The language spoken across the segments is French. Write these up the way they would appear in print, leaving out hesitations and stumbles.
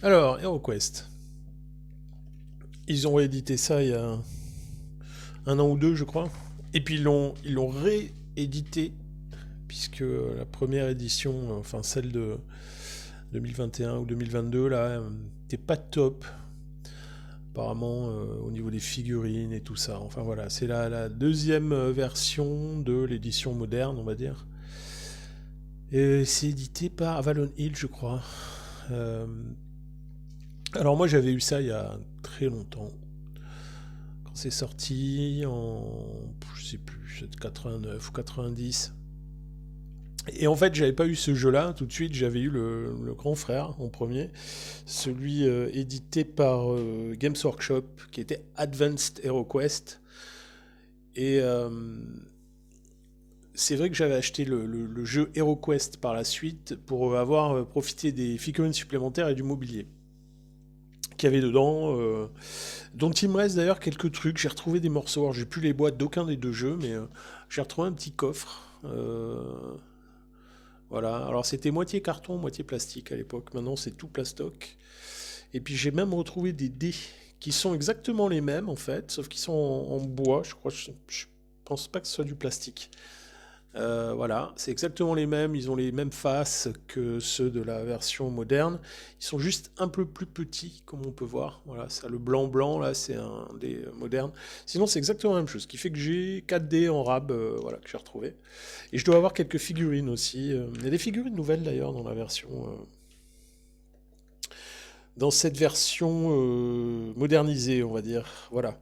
Alors, HeroQuest. Ils ont réédité ça il y a un an ou deux, je crois. Et puis ils l'ont réédité, puisque la première édition, enfin celle de 2021 ou 2022, là, n'était pas top. Apparemment, au niveau des figurines et tout ça. Enfin voilà, c'est la deuxième version de l'édition moderne, on va dire. Et c'est édité par Avalon Hill, je crois. Euh, alors moi, j'avais eu ça il y a très longtemps. Quand c'est sorti je sais plus, c'est 89 ou 90. Et en fait, j'avais pas eu ce jeu-là tout de suite, j'avais eu le grand frère en premier, celui édité par Games Workshop, qui était Advanced HeroQuest. Et c'est vrai que j'avais acheté le jeu HeroQuest par la suite pour avoir profité des figurines supplémentaires et du mobilier qu'il y avait dedans, dont il me reste d'ailleurs quelques trucs. J'ai retrouvé des morceaux, alors j'ai plus les boîtes d'aucun des deux jeux, mais j'ai retrouvé un petit coffre. Voilà, alors c'était moitié carton, moitié plastique à l'époque. Maintenant c'est tout plastoc. Et puis j'ai même retrouvé des dés qui sont exactement les mêmes en fait, sauf qu'ils sont en bois. Je crois, je pense pas que ce soit du plastique. Voilà, c'est exactement les mêmes, ils ont les mêmes faces que ceux de la version moderne. Ils sont juste un peu plus petits, comme on peut voir. Voilà, ça, le blanc là, c'est un des modernes. Sinon, c'est exactement la même chose, ce qui fait que j'ai 4D en rab, voilà, que j'ai retrouvé. Et je dois avoir quelques figurines aussi. Il y a des figurines nouvelles d'ailleurs dans la version, dans cette version modernisée, on va dire. Voilà.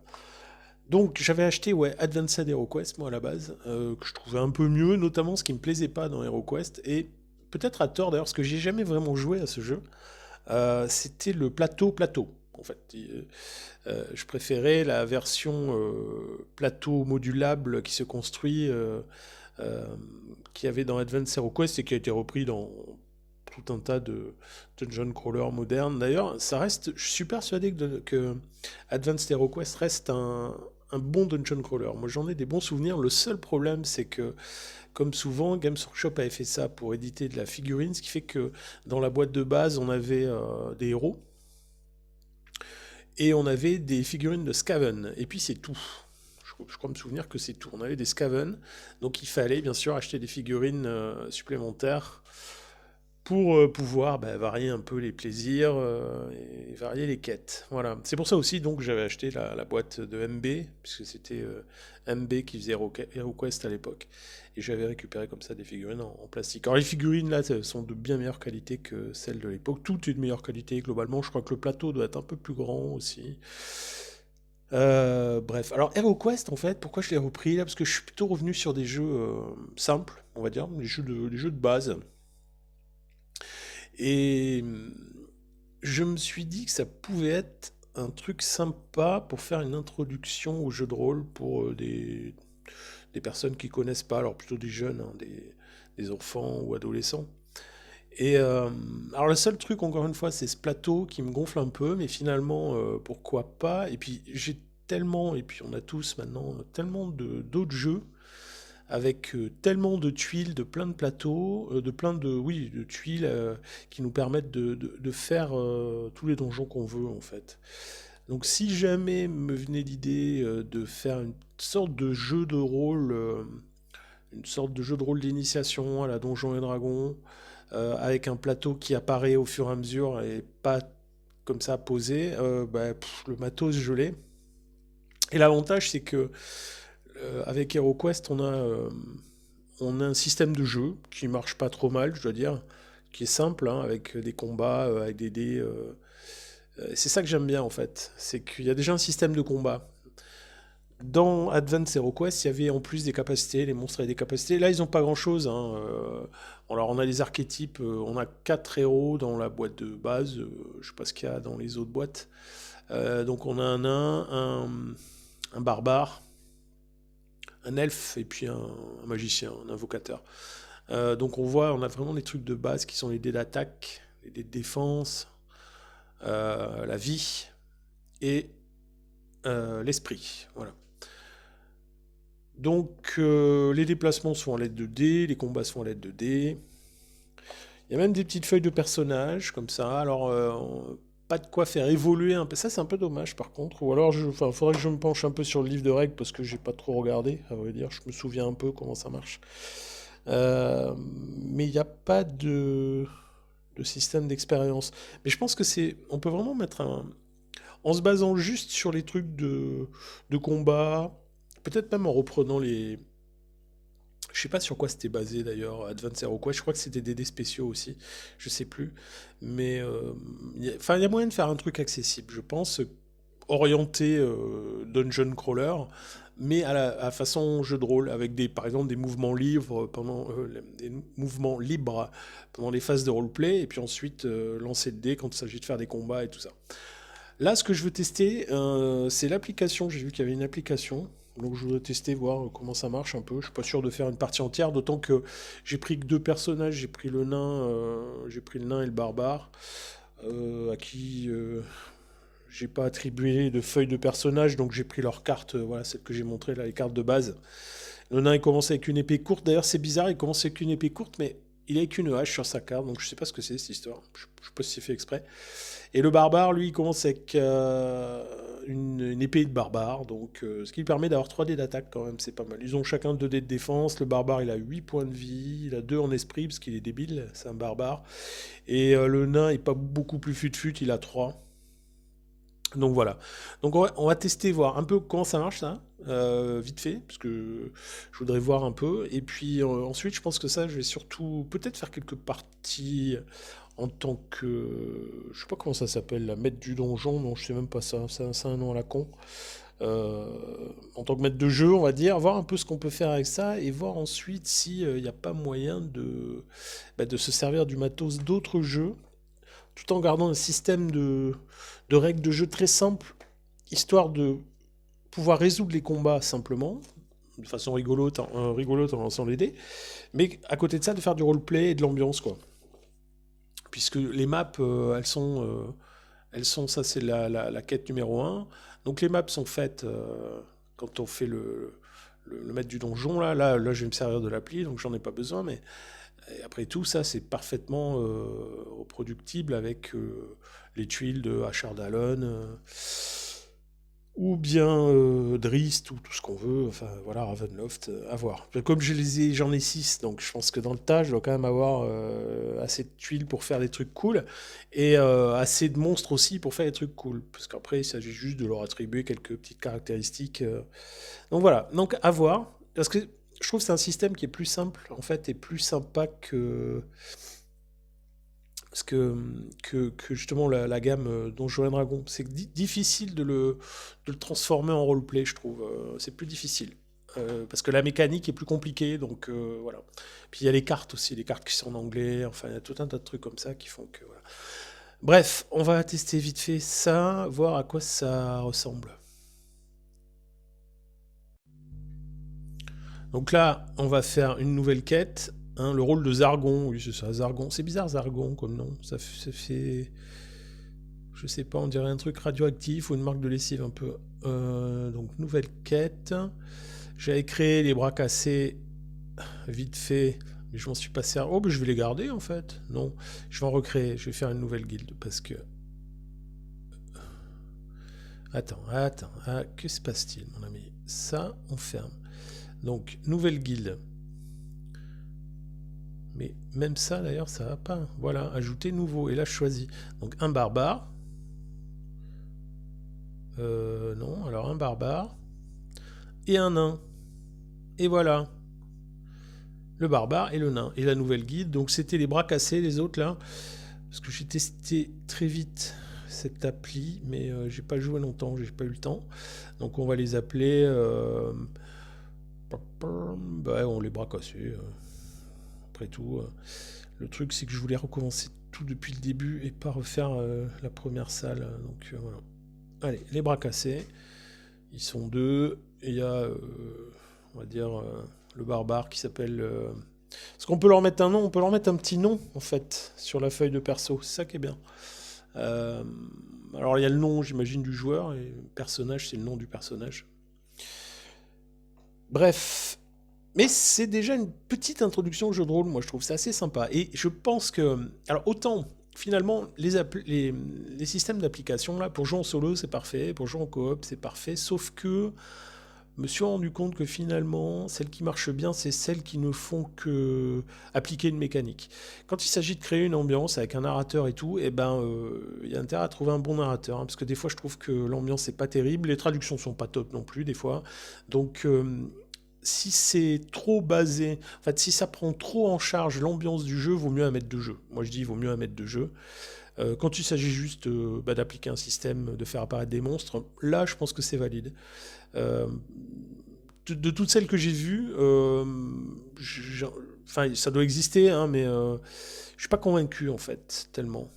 Donc j'avais acheté ouais, Advanced HeroQuest moi à la base, que je trouvais un peu mieux, notamment ce qui me plaisait pas dans HeroQuest, et peut-être à tort d'ailleurs, parce que j'ai jamais vraiment joué à ce jeu, c'était le plateau. En fait, je préférais la version plateau modulable qui se construit, euh, qu'il y avait dans Advanced HeroQuest et qui a été repris dans tout un tas de dungeon crawlers modernes. D'ailleurs, ça reste, je suis persuadé que Advanced HeroQuest reste un bon dungeon crawler. Moi, j'en ai des bons souvenirs. Le seul problème, c'est que, comme souvent, Games Workshop avait fait ça pour éditer de la figurine, ce qui fait que dans la boîte de base, on avait des héros et on avait des figurines de Skaven. Et puis, c'est tout. Je crois me souvenir que c'est tout. On avait des Skaven, donc il fallait bien sûr acheter des figurines supplémentaires pour pouvoir bah, varier un peu les plaisirs et varier les quêtes. Voilà. C'est pour ça aussi donc que j'avais acheté la boîte de MB, puisque c'était MB qui faisait HeroQuest à l'époque. Et j'avais récupéré comme ça des figurines en plastique. Alors les figurines là sont de bien meilleure qualité que celles de l'époque. Tout est de meilleure qualité globalement. Je crois que le plateau doit être un peu plus grand aussi. Bref, alors HeroQuest en fait, pourquoi je l'ai repris là? Parce que je suis plutôt revenu sur des jeux simples, on va dire, des jeux de base. Et je me suis dit que ça pouvait être un truc sympa pour faire une introduction au jeu de rôle pour des personnes qui connaissent pas, alors plutôt des jeunes, hein, des enfants ou adolescents. Et alors le seul truc, encore une fois, c'est ce plateau qui me gonfle un peu, mais finalement, pourquoi pas? Et puis j'ai tellement, et puis on a tous maintenant tellement d'autres jeux avec tellement de tuiles, de plein de plateaux, de plein de, oui, de tuiles qui nous permettent de faire tous les donjons qu'on veut en fait. Donc si jamais me venait l'idée de faire une sorte de jeu de rôle d'initiation à la Donjons et Dragons, avec un plateau qui apparaît au fur et à mesure et pas comme ça posé, bah, le matos je l'ai. Et l'avantage c'est que avec HeroQuest on a un système de jeu qui marche pas trop mal, je dois dire, qui est simple, hein, avec des combats, avec des dés. C'est ça que j'aime bien en fait, c'est qu'il y a déjà un système de combat. Dans Advance HeroQuest, il y avait en plus des capacités, les monstres avaient des capacités. Là, ils n'ont pas grand-chose, hein. Alors, on a les archétypes, on a 4 héros dans la boîte de base, je sais pas ce qu'il y a dans les autres boîtes. Donc, on a un nain, un barbare, un elfe et puis un magicien, un invocateur. Donc on voit, on a vraiment des trucs de base qui sont les dés d'attaque, les dés de défense, la vie et l'esprit. Voilà. Donc les déplacements sont en l'aide de dés, les combats sont en l'aide de dés. Il y a même des petites feuilles de personnages comme ça. Alors pas de quoi faire évoluer un peu. Ça, c'est un peu dommage par contre. Ou alors, enfin, faudrait que je me penche un peu sur le livre de règles parce que j'ai pas trop regardé, à vrai dire. Je me souviens un peu comment ça marche. Euh, mais il n'y a pas de système d'expérience. Mais je pense que c'est. On peut vraiment mettre un. En se basant juste sur les trucs de combat, peut-être même en reprenant les. Je sais pas sur quoi c'était basé d'ailleurs, Advance Hero Quest, je crois que c'était des dés spéciaux aussi, je sais plus. Mais enfin, il y a moyen de faire un truc accessible, je pense, orienté dungeon crawler, mais à façon jeu de rôle, avec des, par exemple des mouvements libres des mouvements libres pendant les phases de roleplay, et puis ensuite lancer de dés quand il s'agit de faire des combats et tout ça. Là, ce que je veux tester, c'est l'application. J'ai vu qu'il y avait une application. Donc je voudrais tester, voir comment ça marche un peu. Je suis pas sûr de faire une partie entière, d'autant que j'ai pris que deux personnages. J'ai pris le nain et le barbare, à qui j'ai pas attribué de feuilles de personnage, donc j'ai pris leurs cartes, voilà, celles que j'ai montrées là, les cartes de base. Le nain il commence avec une épée courte. D'ailleurs c'est bizarre, il commence avec une épée courte, mais il a qu'une hache sur sa carte, donc je sais pas ce que c'est cette histoire. Je sais pas si c'est fait exprès. Et le barbare, lui, il commence avec une épée de barbare, donc ce qui lui permet d'avoir 3 dés d'attaque quand même, c'est pas mal. Ils ont chacun 2 dés de défense, le barbare il a 8 points de vie, il a 2 en esprit parce qu'il est débile, c'est un barbare. Et le nain est pas beaucoup plus fut-fut, il a 3. Donc voilà. Donc on va tester, voir un peu comment ça marche ça, vite fait, parce que je voudrais voir un peu. Et puis ensuite, je pense que ça, je vais surtout peut-être faire quelques parties en tant que, je sais pas comment ça s'appelle, la maître du donjon, non, je sais même pas ça, ça a un nom à la con. Euh, En tant que maître de jeu, on va dire, voir un peu ce qu'on peut faire avec ça et voir ensuite si il n'y a pas moyen de se servir du matos d'autres jeux tout en gardant un système de règles de jeu très simple, histoire de pouvoir résoudre les combats simplement, de façon rigolote en lançant les dés, mais à côté de ça, de faire du roleplay et de l'ambiance, quoi. Puisque les maps, ça c'est la quête numéro un. Donc les maps sont faites quand on fait le maître du donjon, là, je vais me servir de l'appli, donc j'en ai pas besoin, mais et après tout, ça, c'est parfaitement reproductible avec les tuiles de Ashardalon, ou bien Drist, ou tout ce qu'on veut, enfin voilà, Ravenloft, à voir. Comme j'en ai 6, donc je pense que dans le tas, je dois quand même avoir assez de tuiles pour faire des trucs cool, et assez de monstres aussi pour faire des trucs cool, parce qu'après, il s'agit juste de leur attribuer quelques petites caractéristiques. Donc voilà, donc à voir, parce que je trouve que c'est un système qui est plus simple, en fait, et plus sympa parce que justement la gamme Donjons et Dragons. C'est difficile de le transformer en roleplay, je trouve. C'est plus difficile. Parce que la mécanique est plus compliquée, donc voilà. Puis il y a les cartes aussi, les cartes qui sont en anglais, enfin il y a tout un tas de trucs comme ça qui font que voilà. Bref, on va tester vite fait ça, voir à quoi ça ressemble. Donc là, on va faire une nouvelle quête. Hein, le rôle de Zargon, oui, c'est ça, Zargon. C'est bizarre, Zargon, comme nom. Ça fait. Je sais pas, on dirait un truc radioactif ou une marque de lessive un peu. Donc, nouvelle quête. J'avais créé les bras cassés vite fait, mais je m'en suis pas servi. Oh, mais je vais les garder en fait. Non, je vais en recréer. Je vais faire une nouvelle guilde parce que. Attends. Ah, que se passe-t-il, mon ami? Ça, on ferme. Donc, nouvelle guilde. Mais même ça, d'ailleurs, ça va pas. Voilà, ajouter nouveau. Et là, je choisis. Donc, un barbare. Non, alors un barbare. Et un nain. Et voilà. Le barbare et le nain. Et la nouvelle guide. Donc, c'était les bras cassés, les autres, là. Parce que j'ai testé très vite cette appli, mais j'ai pas joué longtemps, j'ai pas eu le temps. Donc, on va les appeler... Bah, on les bras cassés. Après tout... Le truc, c'est que je voulais recommencer tout depuis le début et pas refaire la première salle. Donc voilà. Allez, les bras cassés. Ils sont deux. Et il y a, on va dire, le barbare qui s'appelle... Est-ce qu'on peut leur mettre un nom? On peut leur mettre un petit nom, en fait, sur la feuille de perso. C'est ça qui est bien. Euh, alors, il y a le nom, j'imagine, du joueur. Et le personnage, c'est le nom du personnage. Bref, mais c'est déjà une petite introduction au jeu de rôle, moi je trouve ça assez sympa. Et je pense que... Alors autant finalement, les systèmes d'application, là, pour jouer en solo, c'est parfait, pour jouer en coop, c'est parfait, sauf que je me suis rendu compte que finalement, celles qui marchent bien, c'est celles qui ne font que appliquer une mécanique. Quand il s'agit de créer une ambiance avec un narrateur et tout, eh ben, il y a intérêt à trouver un bon narrateur, hein, parce que des fois, je trouve que l'ambiance n'est pas terrible, les traductions sont pas top non plus, des fois. Donc, si c'est trop basé, en fait, si ça prend trop en charge l'ambiance du jeu, vaut mieux un maître de jeu. Moi, je dis, vaut mieux un maître de jeu. Quand il s'agit juste d'appliquer un système, de faire apparaître des monstres, là, je pense que c'est valide. Euh, de toutes celles que j'ai vues, enfin, ça doit exister, hein, mais je suis pas convaincu en fait, tellement.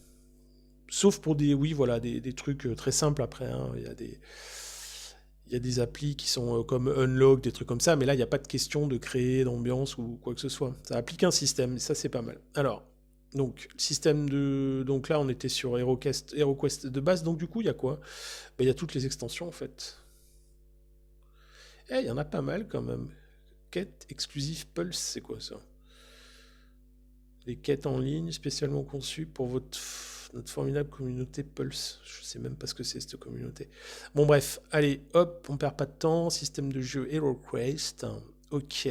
Sauf pour des, oui, voilà, des trucs très simples après, hein. Il y a des applis qui sont comme Unlock, des trucs comme ça, mais là, il n'y a pas de question de créer d'ambiance ou quoi que ce soit. Ça applique un système, et ça, c'est pas mal. Alors, donc, système de. Donc là, on était sur HeroQuest de base, donc du coup, il y a quoi? Ben, il y a toutes les extensions en fait. Eh, il y en a pas mal quand même. Quête exclusive Pulse, c'est quoi ça? Les quêtes en ligne spécialement conçues pour notre formidable communauté Pulse. Je sais même pas ce que c'est cette communauté. Bon bref, allez, hop, on perd pas de temps. Système de jeu HeroQuest. Ok.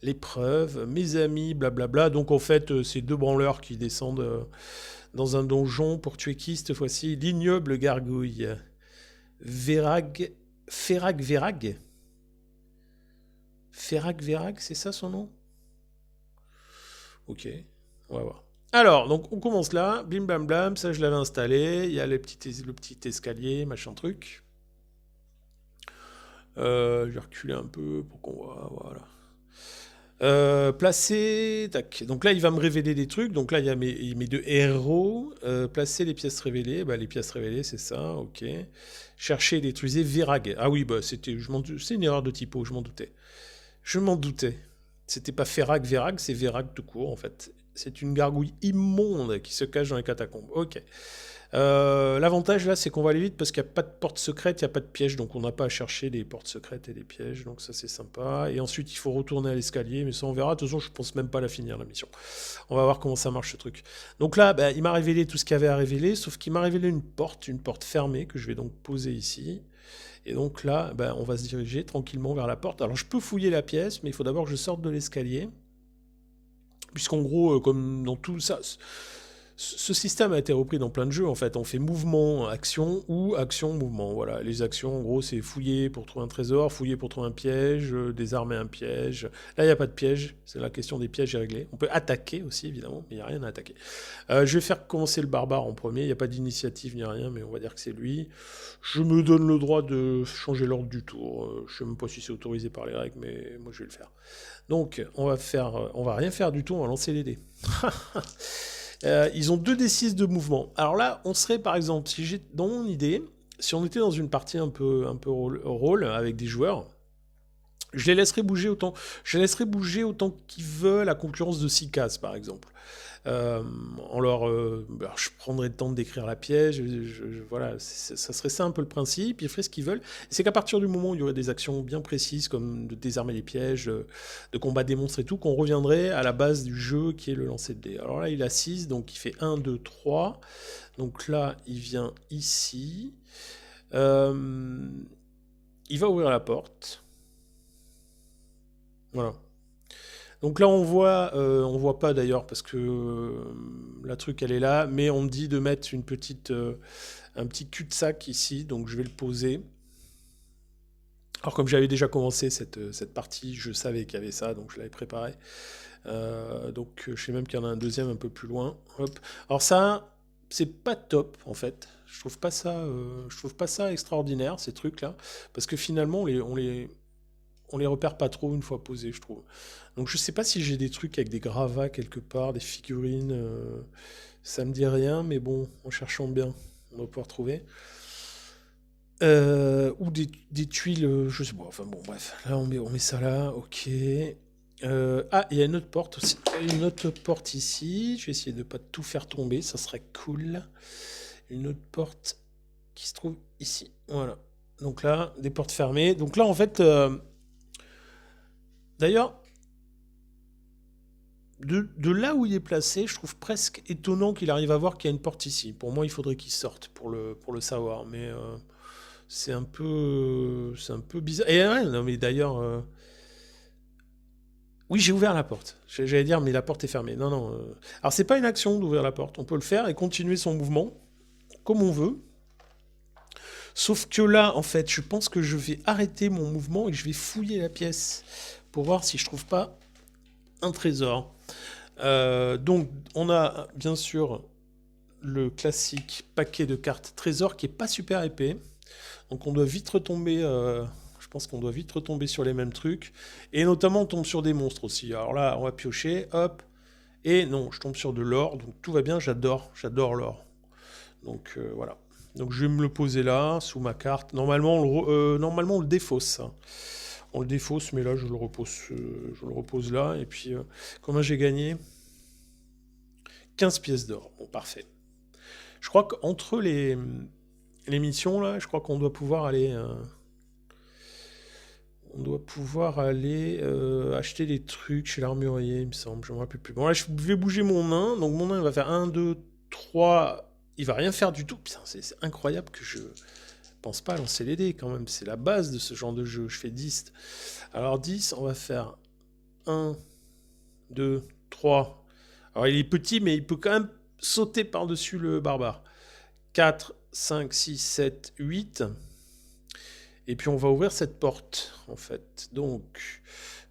L'épreuve, mes amis, blablabla. Donc en fait, c'est deux branleurs qui descendent dans un donjon pour tuer qui cette fois-ci? L'ignoble gargouille. Verag. Ferrag Verag. Ferrag Verag, c'est ça son nom? Ok, on va voir. Alors, donc on commence là, bim bam blam, ça je l'avais installé, il y a le petit escalier, machin truc. Je vais reculer un peu pour qu'on voit, voilà. Placer, tac. Donc là, il va me révéler des trucs. Donc là, il y a mes deux héros. Placer les pièces révélées. Bah, les pièces révélées, c'est ça, ok. Chercher et détruire Virag. Ah oui, bah, c'est une erreur de typo, je m'en doutais. Je m'en doutais. C'était pas Ferrag Verag, c'est Verag tout court en fait. C'est une gargouille immonde qui se cache dans les catacombes. Ok. L'avantage là, c'est qu'on va aller vite parce qu'il n'y a pas de porte secrète, il n'y a pas de piège, donc on n'a pas à chercher des portes secrètes et des pièges, donc ça c'est sympa. Et ensuite, il faut retourner à l'escalier, mais ça on verra. De toute façon, je pense même pas la finir la mission. On va voir comment ça marche ce truc. Donc là, bah, il m'a révélé tout ce qu'il y avait à révéler, sauf qu'il m'a révélé une porte fermée que je vais donc poser ici. Et donc là, ben, on va se diriger tranquillement vers la porte. Alors je peux fouiller la pièce, mais il faut d'abord que je sorte de l'escalier. Puisqu'en gros, comme dans tout ça, ce système a été repris dans plein de jeux en fait. On fait mouvement, action ou action, mouvement. Voilà, les actions en gros c'est fouiller pour trouver un trésor, fouiller pour trouver un piège, désarmer un piège. Là il n'y a pas de piège, c'est la question des pièges est réglée. On peut attaquer aussi évidemment, mais il n'y a rien à attaquer. Je vais faire commencer le barbare en premier, il n'y a pas d'initiative ni rien, mais on va dire que c'est lui. Je me donne le droit de changer l'ordre du tour. Je ne sais même pas si c'est autorisé par les règles, mais moi je vais le faire. Donc on va rien faire du tout, on va lancer les dés. Ils ont 2d6 de mouvement. Alors là, on serait par exemple, si j'ai dans mon idée, si on était dans une partie un peu rôle avec des joueurs, je les laisserai bouger autant qu'ils veulent à concurrence de 6 cases par exemple. Je prendrai le temps de décrire la pièce, voilà, ça serait ça un peu le principe, ils feraient ce qu'ils veulent. C'est qu'à partir du moment où il y aurait des actions bien précises, comme de désarmer les pièges, de combattre des monstres et tout, qu'on reviendrait à la base du jeu qui est le lancer de dés. Alors là, il a 6, donc il fait 1, 2, 3. Donc là, il vient ici. Il va ouvrir la porte. Voilà. Donc là on voit pas d'ailleurs parce que la truc elle est là, mais on me dit de mettre un petit cul-de-sac ici, donc je vais le poser. Alors comme j'avais déjà commencé cette partie, je savais qu'il y avait ça, donc je l'avais préparé. Donc je sais même qu'il y en a un deuxième un peu plus loin. Hop. Alors ça, c'est pas top en fait. Je trouve pas ça extraordinaire ces trucs là, parce que finalement on les repère pas trop une fois posés, je trouve. Donc je sais pas si j'ai des trucs avec des gravats quelque part, des figurines, ça me dit rien, mais bon, en cherchant bien, on va pouvoir trouver. Ou des tuiles, je sais pas, enfin bon, bref, là on met ça là, ok. Il y a une autre porte aussi, une autre porte ici, je vais essayer de pas tout faire tomber, ça serait cool. Une autre porte qui se trouve ici, voilà. Donc là, des portes fermées. Donc là, en fait, d'ailleurs, de là où il est placé, je trouve presque étonnant qu'il arrive à voir qu'il y a une porte ici. Pour moi, il faudrait qu'il sorte pour le savoir, mais c'est un peu bizarre. Et ouais, non, mais d'ailleurs, oui, j'ai ouvert la porte. J'allais dire, mais la porte est fermée. Non, non. Alors, c'est pas une action d'ouvrir la porte. On peut le faire et continuer son mouvement comme on veut. Sauf que là, en fait, je pense que je vais arrêter mon mouvement et que je vais fouiller la pièce pour voir si je trouve pas un trésor. Donc, on a bien sûr le classique paquet de cartes trésor qui est pas super épais. Donc, on doit vite retomber. Je pense qu'on doit vite retomber sur les mêmes trucs. Et notamment, on tombe sur des monstres aussi. Alors là, on va piocher. Hop. Et non, je tombe sur de l'or. Donc, tout va bien. J'adore l'or. Donc, voilà. Donc, je vais me le poser là, sous ma carte. Normalement, normalement, on le défausse. Hein. On le défausse, mais là, je le repose là. Et puis, combien j'ai gagné? 15 pièces d'or. Bon, parfait. Je crois qu'entre les missions, là, je crois qu'on doit pouvoir aller... acheter des trucs chez l'armurier, il me semble. Je ne me rappelle plus. Bon, là, je vais bouger mon nain. Donc, mon nain, il va faire 1, 2, 3... Il va rien faire du tout. Putain, c'est incroyable que je pense pas à lancer les dés, quand même. C'est la base de ce genre de jeu. Je fais 10. Alors, 10, on va faire 1, 2, 3. Alors, il est petit, mais il peut quand même sauter par-dessus le barbare. 4, 5, 6, 7, 8. Et puis, on va ouvrir cette porte, en fait. Donc,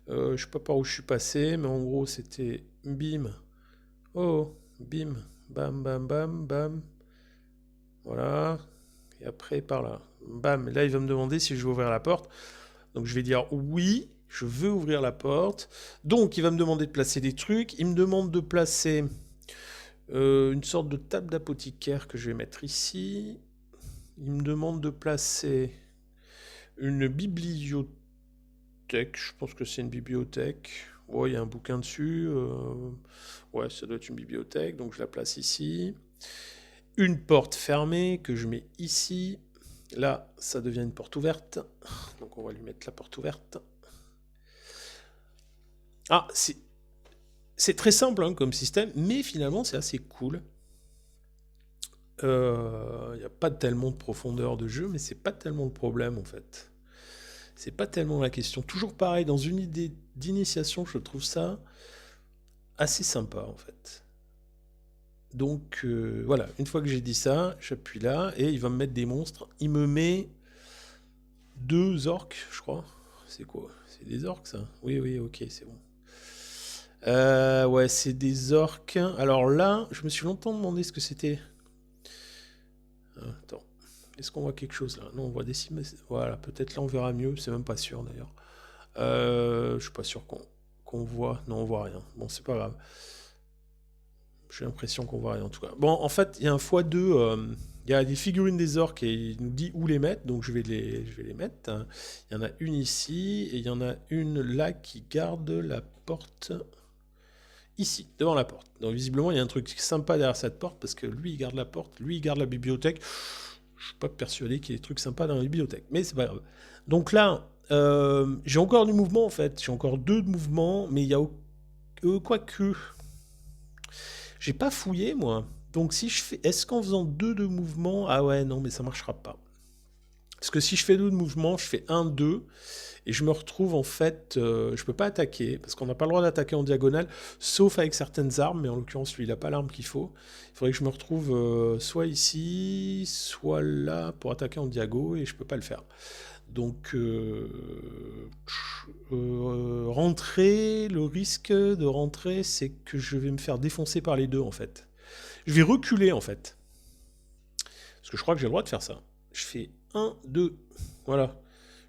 je sais pas par où je suis passé, mais en gros, c'était bim. Oh, bim. Bam, bam, bam, bam. Voilà. Et après, par là. Bam. Là, il va me demander si je veux ouvrir la porte. Donc, je vais dire oui, je veux ouvrir la porte. Donc, il va me demander de placer des trucs. Il me demande de placer une sorte de table d'apothicaire que je vais mettre ici. Il me demande de placer une bibliothèque. Je pense que c'est une bibliothèque. Ouais, il y a un bouquin dessus. Ouais, ça doit être une bibliothèque. Donc, je la place ici. Une porte fermée que je mets ici. Là, ça devient une porte ouverte. Donc, on va lui mettre la porte ouverte. Ah, c'est très simple hein, comme système, mais finalement, c'est assez cool. Il n'y a pas tellement de profondeur de jeu, mais c'est pas tellement le problème, en fait. C'est pas tellement la question. Toujours pareil, dans une idée d'initiation, je trouve ça assez sympa, en fait. Donc voilà, une fois que j'ai dit ça, j'appuie là et il va me mettre des monstres. Il me met 2 orques, je crois. C'est quoi? C'est des orques ça? Oui, oui, ok, c'est bon. Ouais, c'est des orques. Alors là, je me suis longtemps demandé ce que c'était. Attends, est-ce qu'on voit quelque chose là? Non, on voit des cimes. Voilà, peut-être là on verra mieux, c'est même pas sûr d'ailleurs. Je suis pas sûr qu'on voit. Non, on voit rien. Bon, c'est pas grave. J'ai l'impression qu'on voit rien en tout cas. Bon, en fait, il y a un x2. Il y a des figurines des orques et il nous dit où les mettre. Donc je vais les mettre. Il y en a une ici et il y en a une là qui garde la porte ici, devant la porte. Donc visiblement, il y a un truc sympa derrière cette porte parce que lui, il garde la porte, lui, il garde la bibliothèque. Je suis pas persuadé qu'il y ait des trucs sympas dans la bibliothèque, mais c'est pas grave. Donc là, j'ai encore du mouvement en fait. J'ai encore 2 de mouvement, mais il y a quoique. J'ai pas fouillé, moi. Donc, si je fais. Est-ce qu'en faisant 2 de mouvement. Ah ouais, non, mais ça marchera pas. Parce que si je fais 2 de mouvement, je fais 1, 2. Et je me retrouve, en fait. Je peux pas attaquer. Parce qu'on n'a pas le droit d'attaquer en diagonale. Sauf avec certaines armes. Mais en l'occurrence, lui, il a pas l'arme qu'il faut. Il faudrait que je me retrouve soit ici, soit là pour attaquer en diago. Et je peux pas le faire. Donc, rentrer, le risque de rentrer, c'est que je vais me faire défoncer par les deux, en fait. Je vais reculer, en fait. Parce que je crois que j'ai le droit de faire ça. Je fais 1, 2, voilà.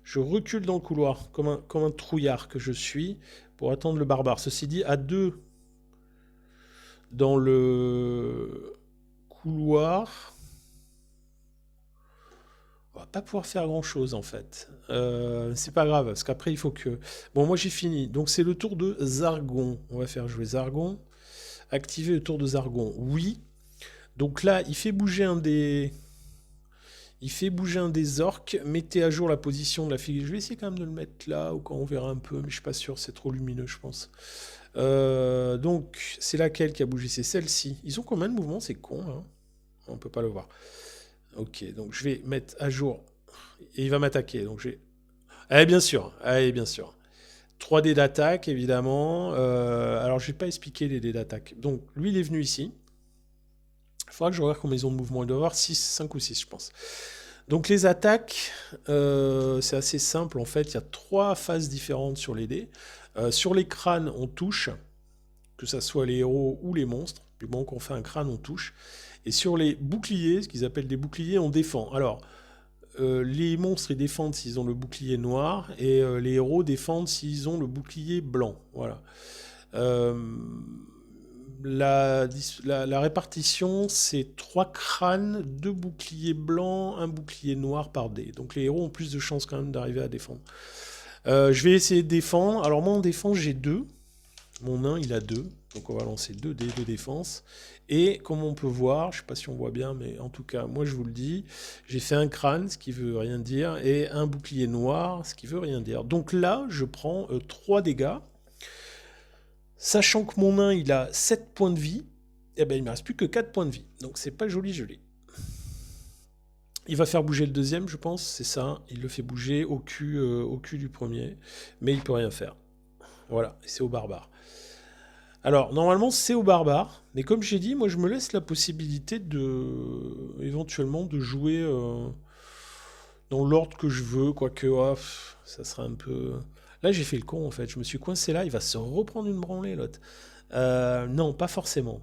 Je recule dans le couloir, comme un trouillard que je suis, pour attendre le barbare. Ceci dit, à 2 dans le couloir... On va pas pouvoir faire grand chose en fait. C'est pas grave, parce qu'après il faut que... Bon, moi j'ai fini. Donc c'est le tour de Zargon. On va faire jouer Zargon. Activer le tour de Zargon. Oui. Donc là, il fait bouger un des... Il fait bouger un des orques. Mettez à jour la position de la figure. Je vais essayer quand même de le mettre là, ou quand on verra un peu, mais je suis pas sûr, c'est trop lumineux, je pense. Donc, c'est laquelle qui a bougé? C'est celle-ci. Ils ont combien de mouvements? C'est con, hein. On peut pas le voir. Ok, donc je vais mettre à jour. Et il va m'attaquer. Donc j'ai. Allez, bien sûr. Allez, bien sûr. 3 dés d'attaque, évidemment. Alors, je vais pas expliquer les dés d'attaque. Donc, lui, il est venu ici. Il faudra que je regarde combien ils ont de mouvements. Il doit y avoir 6, 5 ou 6, je pense. Donc, les attaques, c'est assez simple. En fait, il y a 3 phases différentes sur les dés. Sur les crânes, on touche, que ce soit les héros ou les monstres. Du moment qu'on fait un crâne, on touche. Et sur les boucliers, ce qu'ils appellent des boucliers, on défend. Alors, les monstres, ils défendent s'ils ont le bouclier noir, et les héros défendent s'ils ont le bouclier blanc. Voilà. Euh, la répartition, c'est 3 crânes, 2 boucliers blancs, un bouclier noir par dé. Donc les héros ont plus de chances quand même d'arriver à défendre. Je vais essayer de défendre. Alors moi en défense, j'ai 2. Mon nain, il a 2. Donc on va lancer 2 dés de défense. Et comme on peut voir, je ne sais pas si on voit bien, mais en tout cas, moi je vous le dis, j'ai fait un crâne, ce qui veut rien dire, et un bouclier noir, ce qui veut rien dire. Donc là, je prends 3 dégâts. Sachant que mon nain, il a 7 points de vie, et ben il ne me reste plus que 4 points de vie. Donc c'est pas joli, joli. Il va faire bouger le deuxième, je pense, c'est ça. Il le fait bouger au cul du premier, mais il peut rien faire. Voilà, c'est au barbare. Alors, normalement, c'est au barbare, mais comme j'ai dit, moi, je me laisse la possibilité de, éventuellement, de jouer dans l'ordre que je veux, quoique, ça sera un peu... Là, j'ai fait le con, en fait. Je me suis coincé là, il va se reprendre une branlée, l'autre. Non, pas forcément.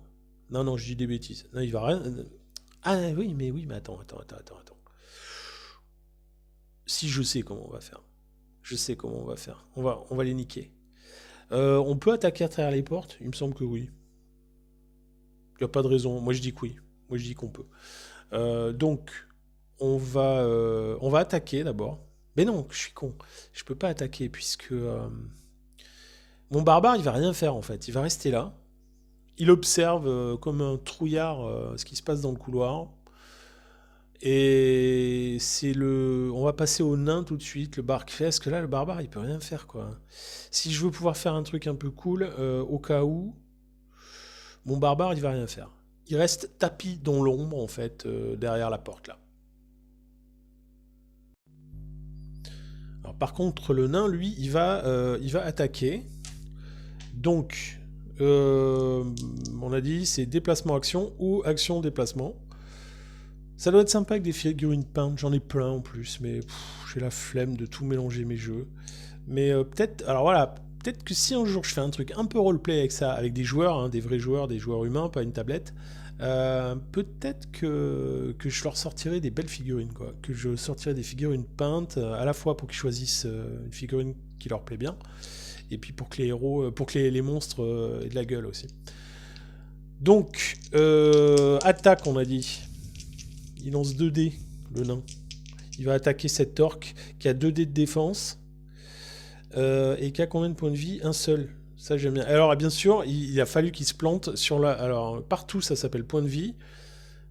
Non, non, je dis des bêtises. Non, il va rien... Ah oui, mais attends. Si je sais comment on va faire. Je sais comment on va faire. On va les niquer. On peut attaquer à travers les portes? Il me semble que oui. Il n'y a pas de raison. Moi, je dis que oui. Moi, je dis qu'on peut. Donc, on va attaquer d'abord. Mais non, je suis con. Je peux pas attaquer puisque mon barbare, il va rien faire en fait. Il va rester là. Il observe comme un trouillard ce qui se passe dans le couloir. Et on va passer au nain tout de suite, le barque fait. Parce que là, le barbare, il peut rien faire quoi. Si je veux pouvoir faire un truc un peu cool, au cas où, mon barbare, il va rien faire. Il reste tapis dans l'ombre en fait, derrière la porte là. Alors, par contre, le nain, lui, il va attaquer. Donc, on a dit, c'est déplacement-action ou action-déplacement. Ça doit être sympa avec des figurines peintes. J'en ai plein en plus, mais j'ai la flemme de tout mélanger mes jeux. Mais peut-être, alors voilà, peut-être que si un jour je fais un truc un peu roleplay avec ça, avec des joueurs, hein, des vrais joueurs, des joueurs humains, pas une tablette, peut-être que je leur sortirai des belles figurines, quoi. Que je sortirai des figurines peintes, à la fois pour qu'ils choisissent une figurine qui leur plaît bien, et puis pour que les héros, pour que les monstres aient de la gueule aussi. Donc, attaque, on a dit. Il lance 2 dés, le nain. Il va attaquer cet orc qui a 2 dés de défense. Et qui a combien de points de vie? Un seul. Ça, j'aime bien. Alors, bien sûr, il a fallu qu'il se plante sur la... Alors, partout, ça s'appelle point de vie.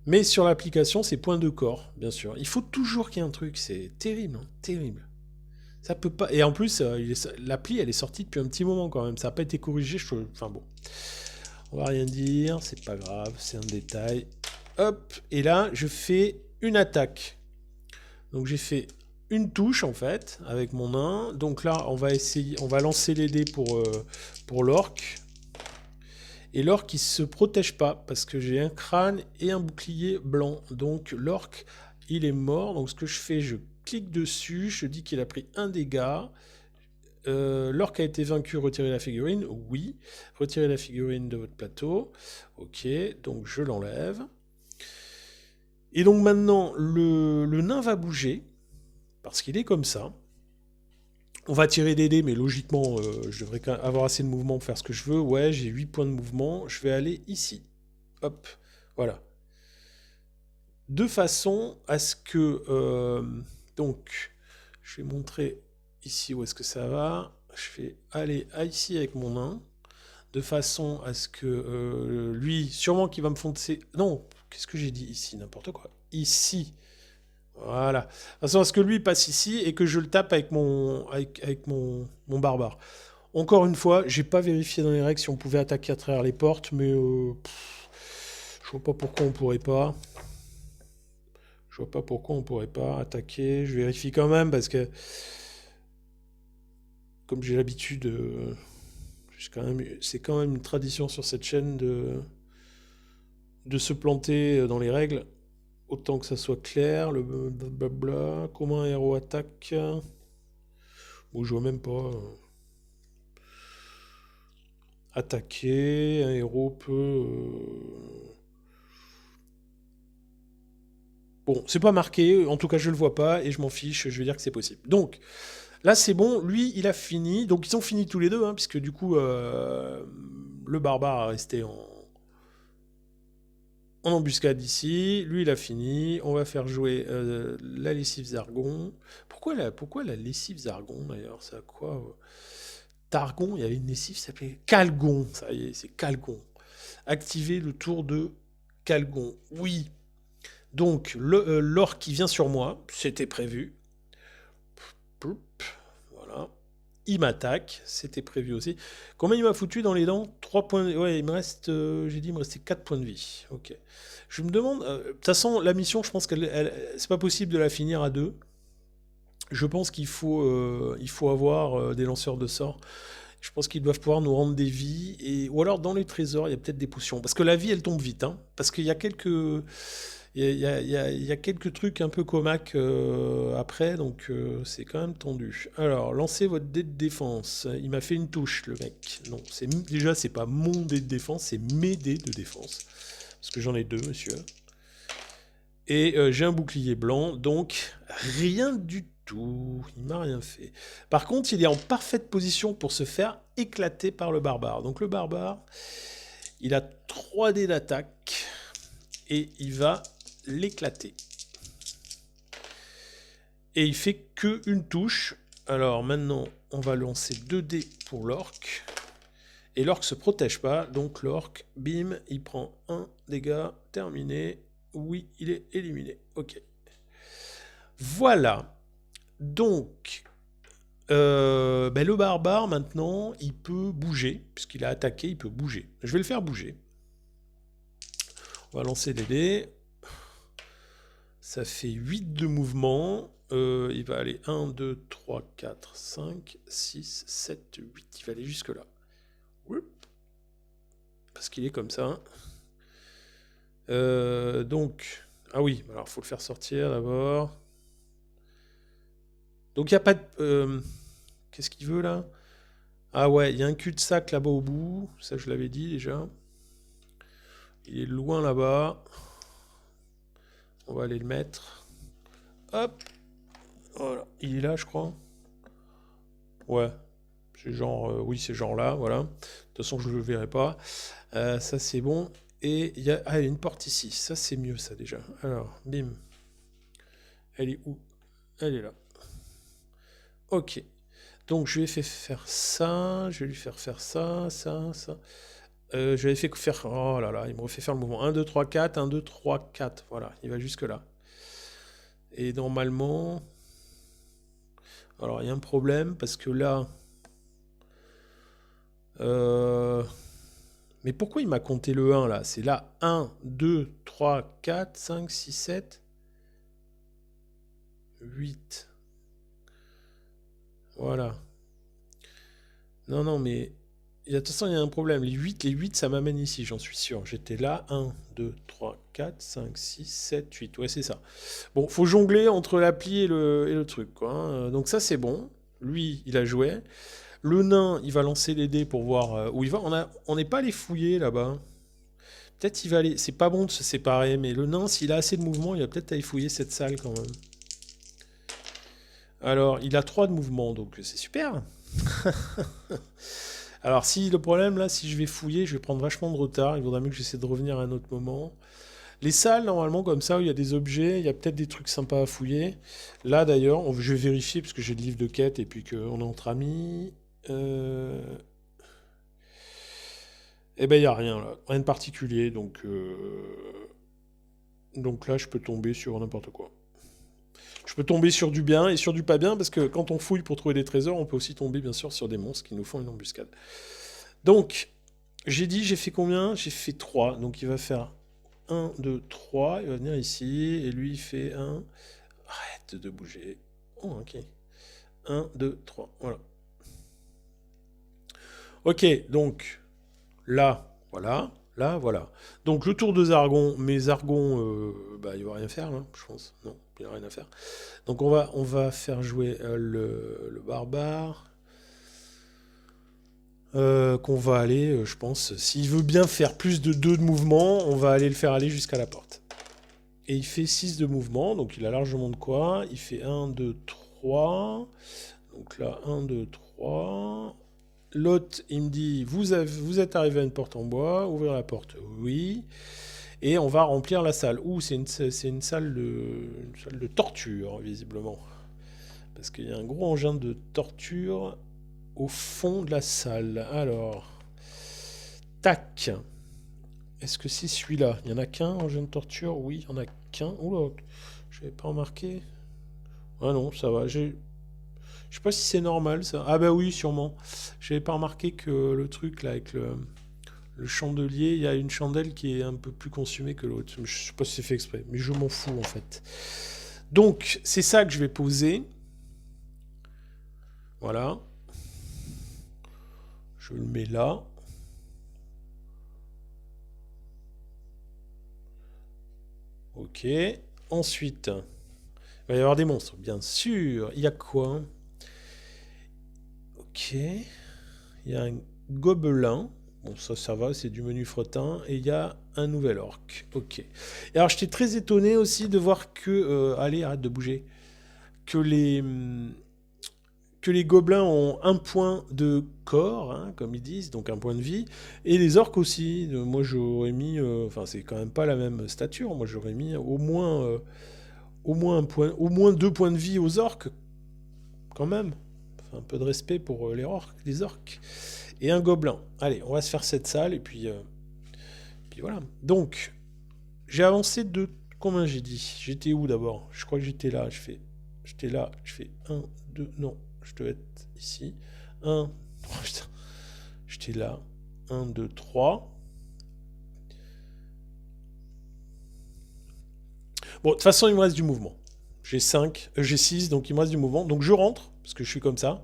Mais sur l'application, c'est point de corps, bien sûr. Il faut toujours qu'il y ait un truc. C'est terrible, hein, terrible. Ça peut pas... Et en plus, l'appli, elle est sortie depuis un petit moment, quand même. Ça n'a pas été corrigé, je trouve... Enfin, bon. On va rien dire, c'est pas grave, c'est un détail. Hop, et là, je fais une attaque. Donc, j'ai fait une touche en fait avec mon nain. Donc là, on va lancer les dés pour l'orc. Et l'orc il se protège pas parce que j'ai un crâne et un bouclier blanc. Donc l'orc il est mort. Donc ce que je fais, je clique dessus, je dis qu'il a pris un dégât. L'orc a été vaincu, retirez la figurine. Oui, retirez la figurine de votre plateau. Ok, donc je l'enlève. Et donc maintenant, le nain va bouger. Parce qu'il est comme ça. On va tirer des dés, mais logiquement, je devrais avoir assez de mouvement pour faire ce que je veux. Ouais, j'ai 8 points de mouvement. Je vais aller ici. Hop, voilà. De façon à ce que... donc, je vais montrer ici où est-ce que ça va. Je vais aller ici avec mon nain. De façon à ce que lui, sûrement qu'il va me foncer... Non, qu'est-ce que j'ai dit ici? N'importe quoi. Ici... Voilà. De façon à ce que lui passe ici et que je le tape avec mon barbare. Encore une fois, j'ai pas vérifié dans les règles si on pouvait attaquer à travers les portes, mais je vois pas pourquoi on pourrait pas. Je vois pas pourquoi on pourrait pas attaquer. Je vérifie quand même parce que, comme j'ai l'habitude, c'est quand même une tradition sur cette chaîne de se planter dans les règles. Autant que ça soit clair, le blablabla. Comment un héros attaque? Bon, je vois même pas. Attaquer, un héros peut. Bon, c'est pas marqué, en tout cas je le vois pas et je m'en fiche, je vais dire que c'est possible. Donc, là c'est bon, lui il a fini, donc ils ont fini tous les deux, hein, puisque du coup le barbare a resté en embuscade ici, lui il a fini, on va faire jouer la lessive Zargon. Pourquoi la lessive Zargon d'ailleurs? C'est à quoi Targon, il y avait une lessive qui s'appelait Calgon, ça y est, c'est Calgon. Activer le tour de Calgon, oui. Donc, l'or qui vient sur moi, c'était prévu. Poup, voilà. Il m'attaque, c'était prévu aussi. Combien il m'a foutu dans les dents? 3 points. Ouais, il me reste. J'ai dit, il me restait 4 points de vie. Ok. Je me demande. De toute façon, la mission, je pense c'est pas possible de la finir à deux. Je pense il faut avoir des lanceurs de sorts. Je pense qu'ils doivent pouvoir nous rendre des vies. Ou alors, dans les trésors, il y a peut-être des potions. Parce que la vie, elle tombe vite. Hein, parce qu'il y a quelques. Il y a quelques trucs un peu comaques après, donc c'est quand même tendu. Alors, lancez votre dé de défense. Il m'a fait une touche, le mec. Non, déjà, c'est pas mon dé de défense, c'est mes dés de défense. Parce que j'en ai deux, monsieur. Et j'ai un bouclier blanc, donc rien du tout. Il m'a rien fait. Par contre, il est en parfaite position pour se faire éclater par le barbare. Donc le barbare, il a 3 dés d'attaque et il va l'éclater. Et il fait que une touche. Alors maintenant, on va lancer 2 dés pour l'orque. Et l'orque se protège pas, donc l'orque, bim, il prend 1 dégât, terminé. Oui, il est éliminé. Ok. Voilà. Donc, le barbare, maintenant, il peut bouger. Puisqu'il a attaqué, il peut bouger. Je vais le faire bouger. On va lancer des dés. Ça fait 8 de mouvement. Il va aller 1, 2, 3, 4, 5, 6, 7, 8. Il va aller jusque là. Parce qu'il est comme ça. Donc, ah oui, alors il faut le faire sortir d'abord. Donc il n'y a pas de... Qu'est-ce qu'il veut là? Ah ouais, il y a un cul-de-sac là-bas au bout. Ça, je l'avais dit déjà. Il est loin là-bas. On va aller le mettre. Hop. Voilà. Il est là, je crois. Ouais. C'est genre... oui, c'est genre là, voilà. De toute façon, je ne le verrai pas. Ça, c'est bon. Et il y a... Ah, il y a une porte ici. Ça, c'est mieux, ça, déjà. Alors, bim. Elle est où? Elle est là. Ok. Donc, je lui ai fait faire ça. Je vais lui faire faire ça, ça, ça. Je lui ai fait faire... Oh là là, il me refait faire le mouvement. 1, 2, 3, 4. 1, 2, 3, 4. Voilà, il va jusque là. Et normalement... Alors, il y a un problème, parce que là... Mais pourquoi il m'a compté le 1, là? C'est là 1, 2, 3, 4, 5, 6, 7, 8. Voilà. Non, non, mais... De toute façon, il y a un problème. Les 8, ça m'amène ici, j'en suis sûr. J'étais là. 1, 2, 3, 4, 5, 6, 7, 8. Ouais, c'est ça. Bon, faut jongler entre l'appli et le truc, quoi. Hein. Donc ça, c'est bon. Lui, il a joué. Le nain, il va lancer les dés pour voir où il va. On n'est pas allé fouiller là-bas. Peut-être il va aller... C'est pas bon de se séparer, mais le nain, s'il a assez de mouvement, il va peut-être aller fouiller cette salle quand même. Alors, il a 3 de mouvement, donc c'est super. Alors, si le problème, là, si je vais fouiller, je vais prendre vachement de retard. Il vaudra mieux que j'essaie de revenir à un autre moment. Les salles, normalement, comme ça, où il y a des objets, il y a peut-être des trucs sympas à fouiller. Là, d'ailleurs, je vais vérifier, parce que j'ai le livre de quête, et puis qu'on est entre amis. Eh ben, il n'y a rien, là. Rien de particulier, donc là, je peux tomber sur n'importe quoi. Je Je peux tomber sur du bien et sur du pas bien, parce que quand on fouille pour trouver des trésors, on peut aussi tomber bien sûr sur des monstres qui nous font une embuscade. Donc, j'ai fait combien? J'ai fait 3. Donc il va faire 1, 2, 3. Il va venir ici. Et lui, il fait 1. Arrête de bouger. Oh, ok. 1, 2, 3. Voilà. Ok, donc là, voilà. Là, voilà. Donc le tour de Zargon. Mais Zargon, bah, il va rien faire, là, je pense. Non, il n'y a rien à faire. Donc on va faire jouer le barbare. Qu'on va aller, je pense. S'il veut bien faire plus de 2 de mouvement, on va aller le faire aller jusqu'à la porte. Et il fait 6 de mouvement, donc il a largement de quoi. Il fait 1, 2, 3. Donc là, 1, 2, 3. L'autre, il me dit, vous êtes arrivé à une porte en bois, ouvrir la porte, oui. Et on va remplir la salle. Ouh, c'est une salle de torture, visiblement. Parce qu'il y a un gros engin de torture au fond de la salle. Alors, tac. Est-ce que c'est celui-là? Il y en a qu'un, engin de torture? Oui, il y en a qu'un. Oula, je n'avais pas remarqué. Ah non, ça va. Je sais pas si c'est normal ça. Ah bah oui, sûrement. J'avais pas remarqué que le truc là avec le chandelier, il y a une chandelle qui est un peu plus consumée que l'autre. Je sais pas si c'est fait exprès, mais je m'en fous en fait. Donc, c'est ça que je vais poser. Voilà. Je le mets là. Ok. Ensuite, il va y avoir des monstres, bien sûr. Il y a quoi? Ok. Il y a un gobelin. Bon, ça va, c'est du menu fretin. Et il y a un nouvel orc. Ok. Et alors, j'étais très étonné aussi de voir que... allez, arrête de bouger. Que les gobelins ont un point de corps, hein, comme ils disent, donc un point de vie, et les orques aussi. Moi, j'aurais mis, enfin, c'est quand même pas la même stature. Moi, j'aurais mis au moins un point, au moins 2 points de vie aux orques, quand même. Enfin, un peu de respect pour les orques, et un gobelin. Allez, on va se faire cette salle, et puis voilà. Donc, j'ai avancé de combien j'ai dit? J'étais où d'abord? Je crois que j'étais là. J'étais là. Je fais 1, 2, non. Je dois être ici. 1. Oh, putain. J'étais là. 1, 2, 3. Bon, de toute façon, il me reste du mouvement. J'ai 6, donc il me reste du mouvement. Donc je rentre, parce que je suis comme ça.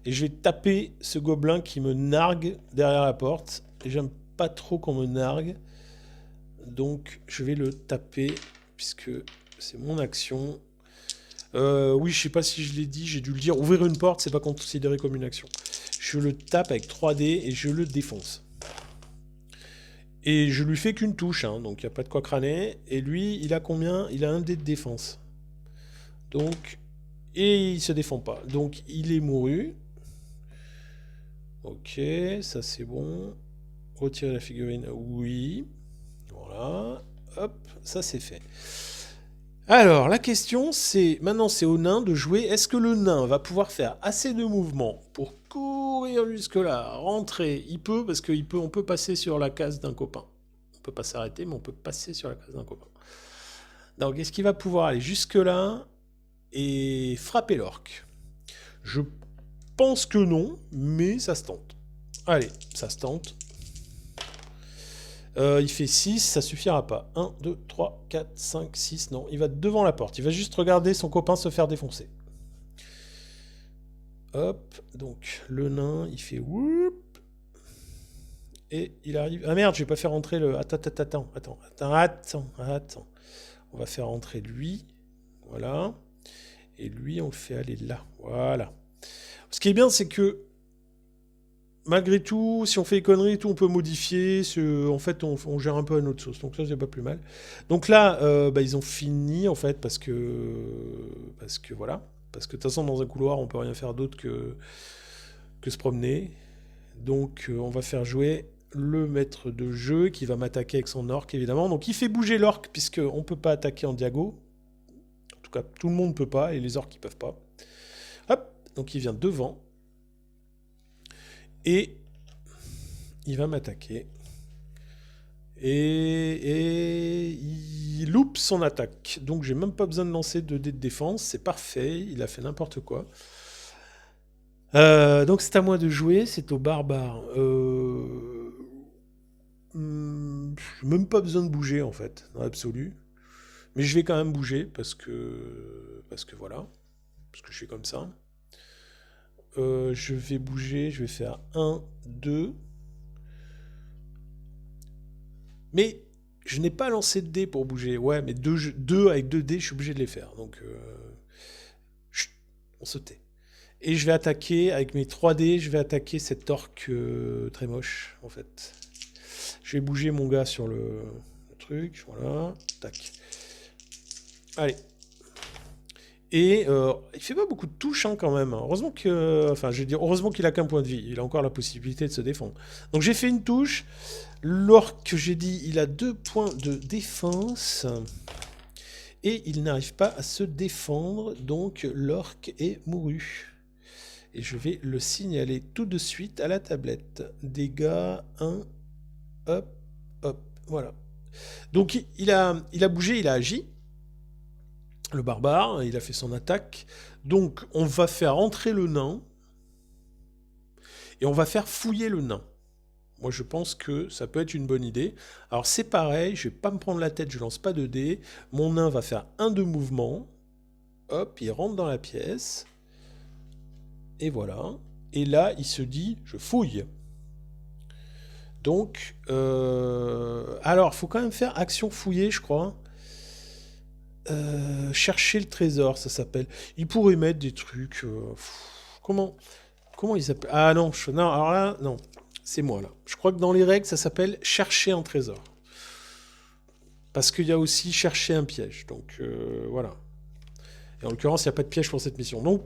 Et je vais taper ce gobelin qui me nargue derrière la porte. Et j'aime pas trop qu'on me nargue. Donc je vais le taper, puisque c'est mon action. Oui, je sais pas si je l'ai dit, j'ai dû le dire. Ouvrir une porte, c'est pas considéré comme une action. Je le tape avec 3D et je le défonce. Et je lui fais qu'une touche, hein, donc il n'y a pas de quoi crâner. Et lui, il a combien? Il a 1 dé de défense. Donc, et il se défend pas. Donc il est mouru. Ok, ça c'est bon. Retirer la figurine, oui. Voilà. Hop, ça c'est fait. Alors, la question, c'est... Maintenant, c'est au nain de jouer. Est-ce que le nain va pouvoir faire assez de mouvements pour courir jusque-là, rentrer? Il peut, parce on peut passer sur la case d'un copain. On peut pas s'arrêter, mais on peut passer sur la case d'un copain. Donc, est-ce qu'il va pouvoir aller jusque-là et frapper l'orque? Je pense que non, mais ça se tente. Allez, ça se tente. Il fait 6, ça suffira pas. 1, 2, 3, 4, 5, 6, non. Il va devant la porte. Il va juste regarder son copain se faire défoncer. Hop, donc le nain, il fait whoop. Et il arrive... Ah merde, je vais pas faire rentrer le... Attends. On va faire rentrer lui. Voilà. Et lui, on le fait aller là. Voilà. Ce qui est bien, c'est que malgré tout, si on fait des conneries et tout, on peut modifier. En fait, on gère un peu à notre sauce. Donc ça, c'est pas plus mal. Donc là, ils ont fini, en fait, parce que voilà. Parce que de toute façon, dans un couloir, on peut rien faire d'autre que se promener. Donc on va faire jouer le maître de jeu qui va m'attaquer avec son orc, évidemment. Donc il fait bouger l'orc, puisqu'on ne peut pas attaquer en diago. En tout cas, tout le monde ne peut pas, et les orcs, ils peuvent pas. Hop, donc il vient devant. Et il va m'attaquer. Et il loupe son attaque. Donc j'ai même pas besoin de lancer 2 dés de défense, c'est parfait, il a fait n'importe quoi. Donc c'est à moi de jouer, c'est au barbare. J'ai même pas besoin de bouger en fait, dans l'absolu. Mais je vais quand même bouger parce que voilà, parce que je suis comme ça. Je vais bouger, je vais faire 1, 2. Mais je n'ai pas lancé de dés pour bouger. Ouais, mais 2 avec 2 dés, je suis obligé de les faire. Donc, chut, on se tait. Et je vais attaquer, avec mes 3 dés, je vais attaquer cet orc très moche, en fait. Je vais bouger mon gars sur le truc, voilà. Tac. Allez. Et il fait pas beaucoup de touches hein, quand même. Heureusement que, enfin, je veux dire, heureusement qu'il a qu'un point de vie. Il a encore la possibilité de se défendre. Donc j'ai fait une touche. L'orc que j'ai dit, il a 2 points de défense et il n'arrive pas à se défendre. Donc l'orc est mouru. Et je vais le signaler tout de suite à la tablette. Dégâts 1. Hop, hop, voilà. Donc il a bougé, il a agi. Le barbare, il a fait son attaque. Donc, on va faire entrer le nain. Et on va faire fouiller le nain. Moi, je pense que ça peut être une bonne idée. Alors, c'est pareil, je vais pas me prendre la tête, je lance pas de dés. Mon nain va faire 1 de mouvement. Hop, il rentre dans la pièce. Et voilà. Et là, il se dit, je fouille. Donc, alors, il faut quand même faire action fouiller, je crois. Chercher le trésor, ça s'appelle. Il pourrait mettre des trucs. Comment il s'appelle? Ah non, non, alors là, non. C'est moi là. Je crois que dans les règles, ça s'appelle chercher un trésor. Parce qu'il y a aussi chercher un piège. Donc voilà. Et en l'occurrence, il n'y a pas de piège pour cette mission. Donc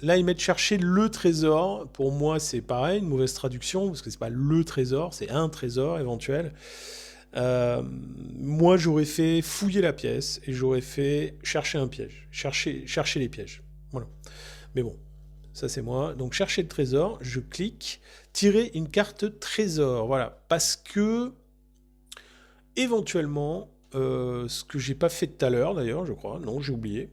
là, ils mettent chercher le trésor. Pour moi, c'est pareil, une mauvaise traduction, parce que c'est pas le trésor, c'est un trésor éventuel. Moi, j'aurais fait fouiller la pièce et j'aurais fait chercher un piège. Chercher les pièges. Voilà. Mais bon, ça c'est moi. Donc chercher le trésor, je clique, tirer une carte trésor. Voilà. Parce que, éventuellement, ce que j'ai pas fait tout à l'heure d'ailleurs, je crois, non, j'ai oublié.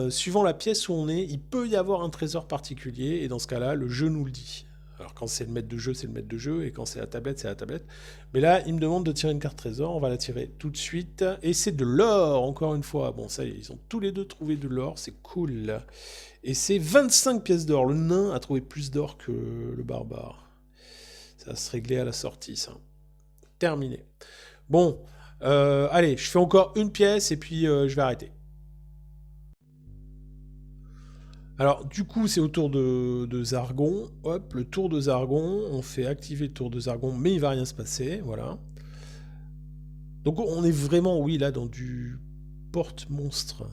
Suivant la pièce où on est, il peut y avoir un trésor particulier et dans ce cas-là, le jeu nous le dit. Alors quand c'est le maître de jeu, c'est le maître de jeu, et quand c'est la tablette, c'est la tablette. Mais là, il me demande de tirer une carte trésor, on va la tirer tout de suite. Et c'est de l'or, encore une fois. Bon, ça, ils ont tous les deux trouvé de l'or, c'est cool. Et c'est 25 pièces d'or. Le nain a trouvé plus d'or que le barbare. Ça va se régler à la sortie, ça. Terminé. Bon, allez, je fais encore une pièce, et puis je vais arrêter. Alors, du coup, c'est au tour de Zargon. Hop, le tour de Zargon. On fait activer le tour de Zargon, mais il va rien se passer. Voilà. Donc, on est vraiment, oui, là, dans du porte-monstre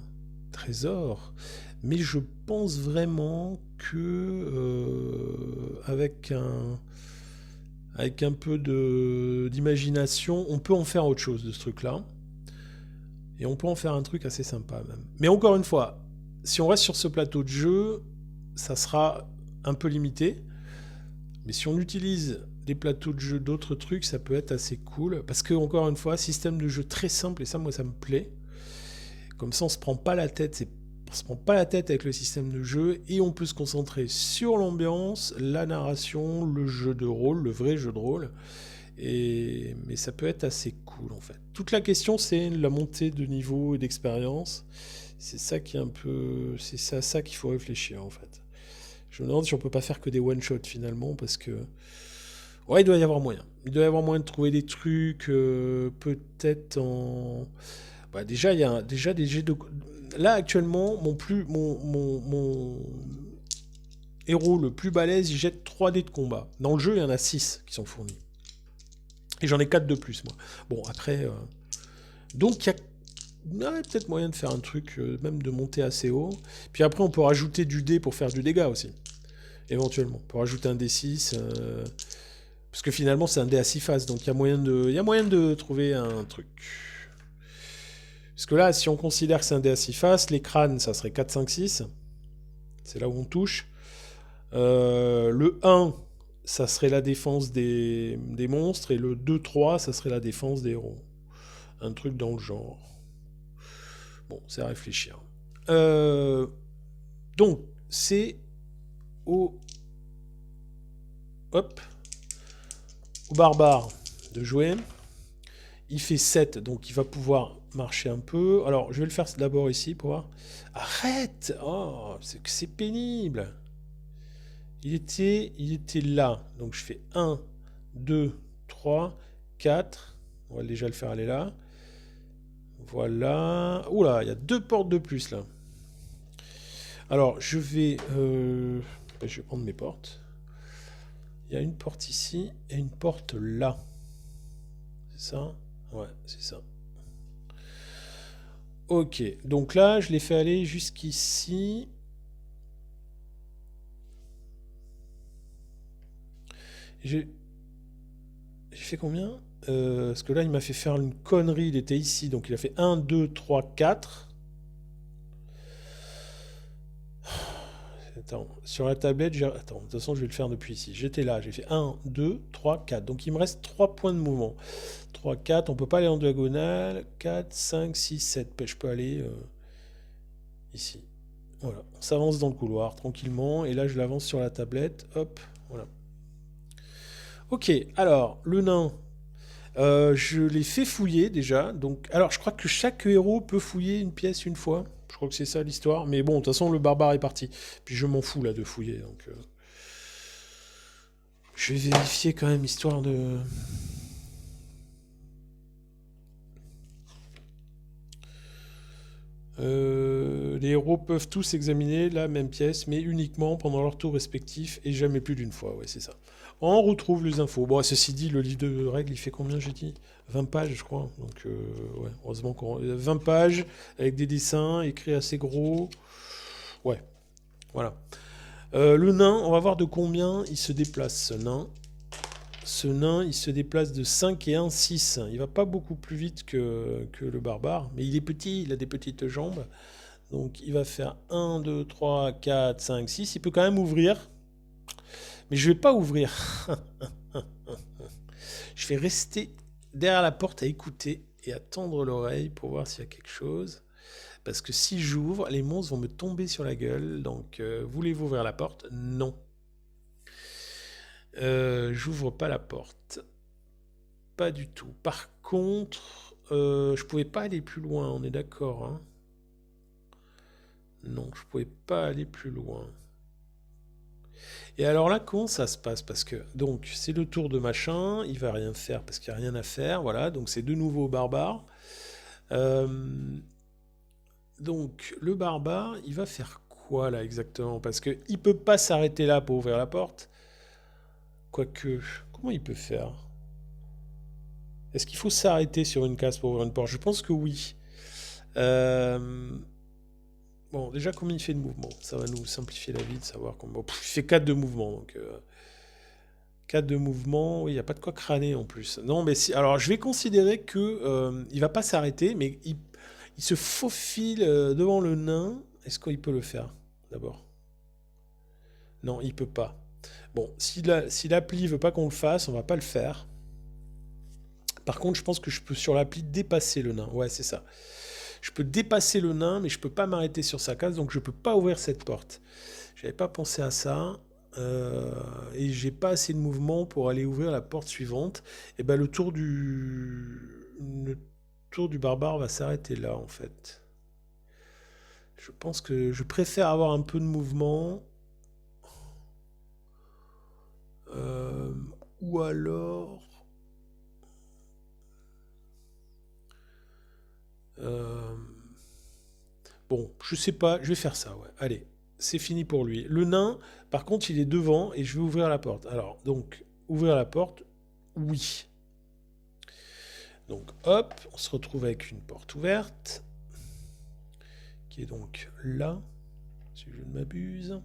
trésor. Mais je pense vraiment que, avec un peu d'imagination, on peut en faire autre chose de ce truc-là. Et on peut en faire un truc assez sympa, même. Mais encore une fois, si on reste sur ce plateau de jeu, ça sera un peu limité. Mais si on utilise des plateaux de jeu d'autres trucs, ça peut être assez cool. Parce que, encore une fois, système de jeu très simple, et ça, moi, ça me plaît. Comme ça, on se prend pas la tête, on se prend pas la tête avec le système de jeu, et on peut se concentrer sur l'ambiance, la narration, le jeu de rôle, le vrai jeu de rôle. Mais ça peut être assez cool, en fait. Toute la question, c'est la montée de niveau et d'expérience. C'est ça qui est un peu... C'est à ça qu'il faut réfléchir, en fait. Je me demande si on peut pas faire que des one-shots, finalement, parce que... Ouais, il doit y avoir moyen. Il doit y avoir moyen de trouver des trucs, peut-être en... Bah, déjà, il y a déjà des jets de... Là, actuellement, mon héros le plus balèze, il jette 3 dés de combat. Dans le jeu, il y en a 6 qui sont fournis. Et j'en ai 4 de plus, moi. Bon, après... Donc, il y a peut-être moyen de faire un truc, même de monter assez haut. Puis après, on peut rajouter du dé pour faire du dégât aussi. Éventuellement. On peut rajouter un D6. Parce que finalement, c'est un dé à 6 faces. Donc, il y a moyen de trouver un truc. Parce que là, si on considère que c'est un dé à 6 faces, les crânes, ça serait 4, 5, 6. C'est là où on touche. Le 1, ça serait la défense des monstres. Et le 2, 3, ça serait la défense des héros. Un truc dans le genre. Bon, c'est à réfléchir. Donc, c'est au... Hop. Au barbare de jouer. Il fait 7, donc il va pouvoir marcher un peu. Alors, je vais le faire d'abord ici pour voir. Arrête! Oh, c'est pénible. Il était là. Donc, je fais 1, 2, 3, 4. On va déjà le faire aller là. Voilà. Oula, il y a 2 portes de plus, là. Alors, je vais prendre mes portes. Il y a une porte ici et une porte là. C'est ça? Ouais, c'est ça. Ok, donc là, je l'ai fait aller jusqu'ici. J'ai fait combien? Parce que là, il m'a fait faire une connerie. Il était ici, donc il a fait 1, 2, 3, 4. Attends, sur la tablette, attends, de toute façon, je vais le faire depuis ici. J'étais là, j'ai fait 1, 2, 3, 4. Donc il me reste 3 points de mouvement. 3, 4, on peut pas aller en diagonale. 4, 5, 6, 7. Je peux aller ici. Voilà, on s'avance dans le couloir tranquillement. Et là, je l'avance sur la tablette. Hop, voilà. Ok, alors, le nain, je l'ai fait fouiller déjà. Donc, alors, je crois que chaque héros peut fouiller une pièce une fois. Je crois que c'est ça l'histoire. Mais bon, de toute façon, le barbare est parti. Puis je m'en fous là de fouiller. Donc, je vais vérifier quand même, histoire de... les héros peuvent tous examiner la même pièce, mais uniquement pendant leur tour respectif et jamais plus d'une fois. Ouais, c'est ça. On retrouve les infos. Bon, ceci dit, le livre de règles, il fait combien, j'ai dit? 20 pages, je crois. Donc, ouais, heureusement qu'on... 20 pages, avec des dessins, écrits assez gros. Ouais, voilà. Le nain, on va voir de combien il se déplace, ce nain. Ce nain, il se déplace de 5 et 1, 6. Il va pas beaucoup plus vite que le barbare, mais il est petit, il a des petites jambes. Donc il va faire 1, 2, 3, 4, 5, 6. Il peut quand même ouvrir. Mais je vais pas ouvrir. Je vais rester derrière la porte à écouter et à tendre l'oreille pour voir s'il y a quelque chose. Parce que si j'ouvre, les monstres vont me tomber sur la gueule. Donc voulez-vous ouvrir la porte? Non. J'ouvre pas la porte. Pas du tout. Par contre, je pouvais pas aller plus loin, on est d'accord, hein? Non, je pouvais pas aller plus loin. Et alors là, comment ça se passe? Parce que, donc, c'est le tour de machin, il va rien faire parce qu'il n'y a rien à faire, voilà, donc c'est de nouveau barbare. Euh, donc, le barbare, il va faire quoi là exactement? Parce qu'il peut pas s'arrêter là pour ouvrir la porte. Quoique, comment il peut faire? Est-ce qu'il faut s'arrêter sur une case pour ouvrir une porte? Je pense que oui. Bon, déjà, combien il fait de mouvement? Ça va nous simplifier la vie de savoir combien... Bon, il fait 4 de mouvement, donc... 4 de mouvement, oui, il n'y a pas de quoi crâner en plus. Non, mais si... Alors, je vais considérer que il va pas s'arrêter, mais il se faufile devant le nain. Est-ce qu'il peut le faire, d'abord? Non, il peut pas. Bon, si l'appli veut pas qu'on le fasse, on va pas le faire. Par contre, je pense que je peux, sur l'appli, dépasser le nain. Ouais, c'est ça. Je peux dépasser le nain, mais je peux pas m'arrêter sur sa case, donc je peux pas ouvrir cette porte. J'avais pas pensé à ça. Et j'ai pas assez de mouvement pour aller ouvrir la porte suivante. Et ben le tour du barbare va s'arrêter là, en fait. Je pense que je préfère avoir un peu de mouvement. Euh, ou alors... euh, bon, je sais pas, je vais faire ça, ouais. Allez, c'est fini pour lui. Le nain, par contre, il est devant et je vais ouvrir la porte. Alors, donc, ouvrir la porte, oui. Donc, hop, on se retrouve avec une porte ouverte, qui est donc là, si je ne m'abuse.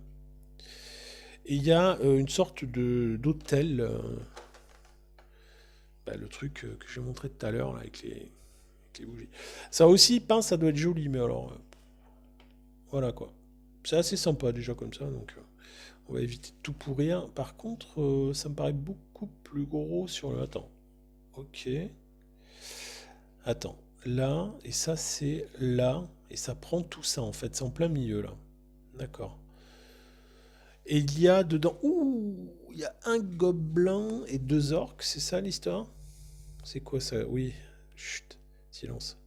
Et il y a une sorte d'hôtel, le truc que j'ai montré tout à l'heure, là, avec les bougies. Ça aussi, peint, ça doit être joli, mais alors, voilà quoi. C'est assez sympa déjà comme ça, donc on va éviter de tout pourrir. Par contre, ça me paraît beaucoup plus gros sur le... Attends. Ok. Attends. là, et ça c'est là, et ça prend tout ça en fait, c'est en plein milieu là. D'accord. Et il y a dedans... Ouh! Il y a un gobelin et 2 orques, c'est ça l'histoire? C'est quoi ça? Oui. Chut, silence.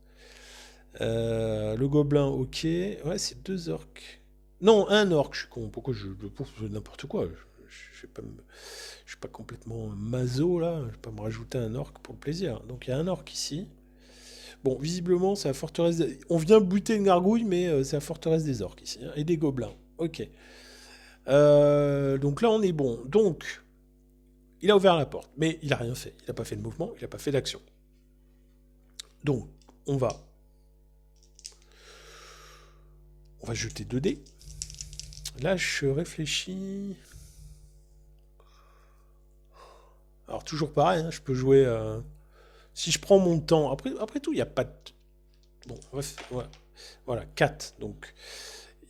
Le gobelin, ok. Ouais, c'est 2 orques. Non, un orque, je suis con. Pourquoi je pense n'importe quoi? Je vais pas je suis pas complètement maso là. Je vais pas me rajouter un orque pour le plaisir. Donc il y a un orque ici. Bon, visiblement, c'est la forteresse. On vient buter une gargouille, mais c'est la forteresse des orques ici, hein, et des gobelins. Ok. Donc là, on est bon. Donc, il a ouvert la porte, mais il a rien fait. Il n'a pas fait de mouvement, il n'a pas fait d'action. Donc, on va jeter 2 dés. Là, je réfléchis. Alors, toujours pareil, hein, je peux jouer... Si je prends mon temps... Après tout, il n'y a pas de... Bon, bref, voilà, 4. Donc,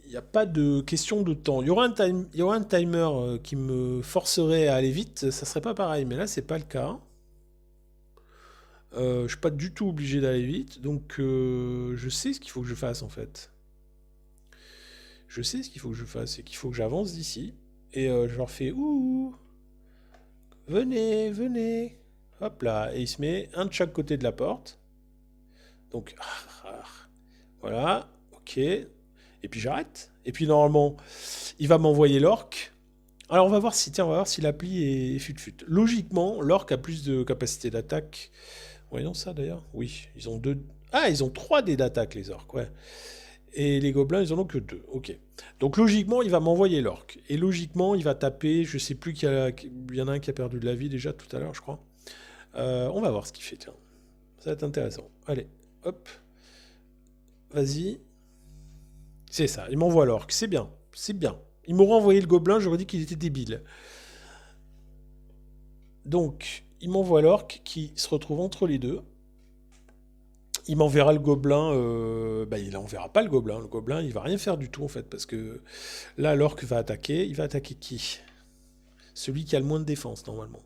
il n'y a pas de question de temps. Il y aura un timer qui me forcerait à aller vite. Ça serait pas pareil, mais là, c'est pas le cas. Je suis pas du tout obligé d'aller vite. Donc, je sais ce qu'il faut que je fasse, en fait. Je sais ce qu'il faut que je fasse. C'est qu'il faut que j'avance d'ici. Et je leur fais... Ouh! Venez, venez. Hop là. Et il se met un de chaque côté de la porte. Donc, voilà. Ok. Et puis j'arrête. Et puis normalement, il va m'envoyer l'orque. Alors on va voir si, tiens, on va voir si l'appli est fut-fut. Logiquement, l'orque a plus de capacité d'attaque. Voyons ça d'ailleurs. Oui, ils ont 2... Ah, ils ont 3 dés d'attaque, les orques, ouais. Et les gobelins, ils en ont que 2. Ok. Donc logiquement, il va m'envoyer l'orque. Et logiquement, il va taper. Je sais plus il y en a un qui a perdu de la vie déjà tout à l'heure, je crois. On va voir ce qu'il fait, tiens. Ça va être intéressant. Allez, hop. Vas-y. C'est ça, il m'envoie l'orque. C'est bien, c'est bien. Il m'aurait envoyé le gobelin, j'aurais dit qu'il était débile. Donc, il m'envoie l'orque qui se retrouve entre les deux. Il m'enverra le gobelin. Il n'enverra pas le gobelin. Le gobelin, il va rien faire du tout en fait, parce que là, l'orque va attaquer. Il va attaquer qui? Celui qui a le moins de défense normalement.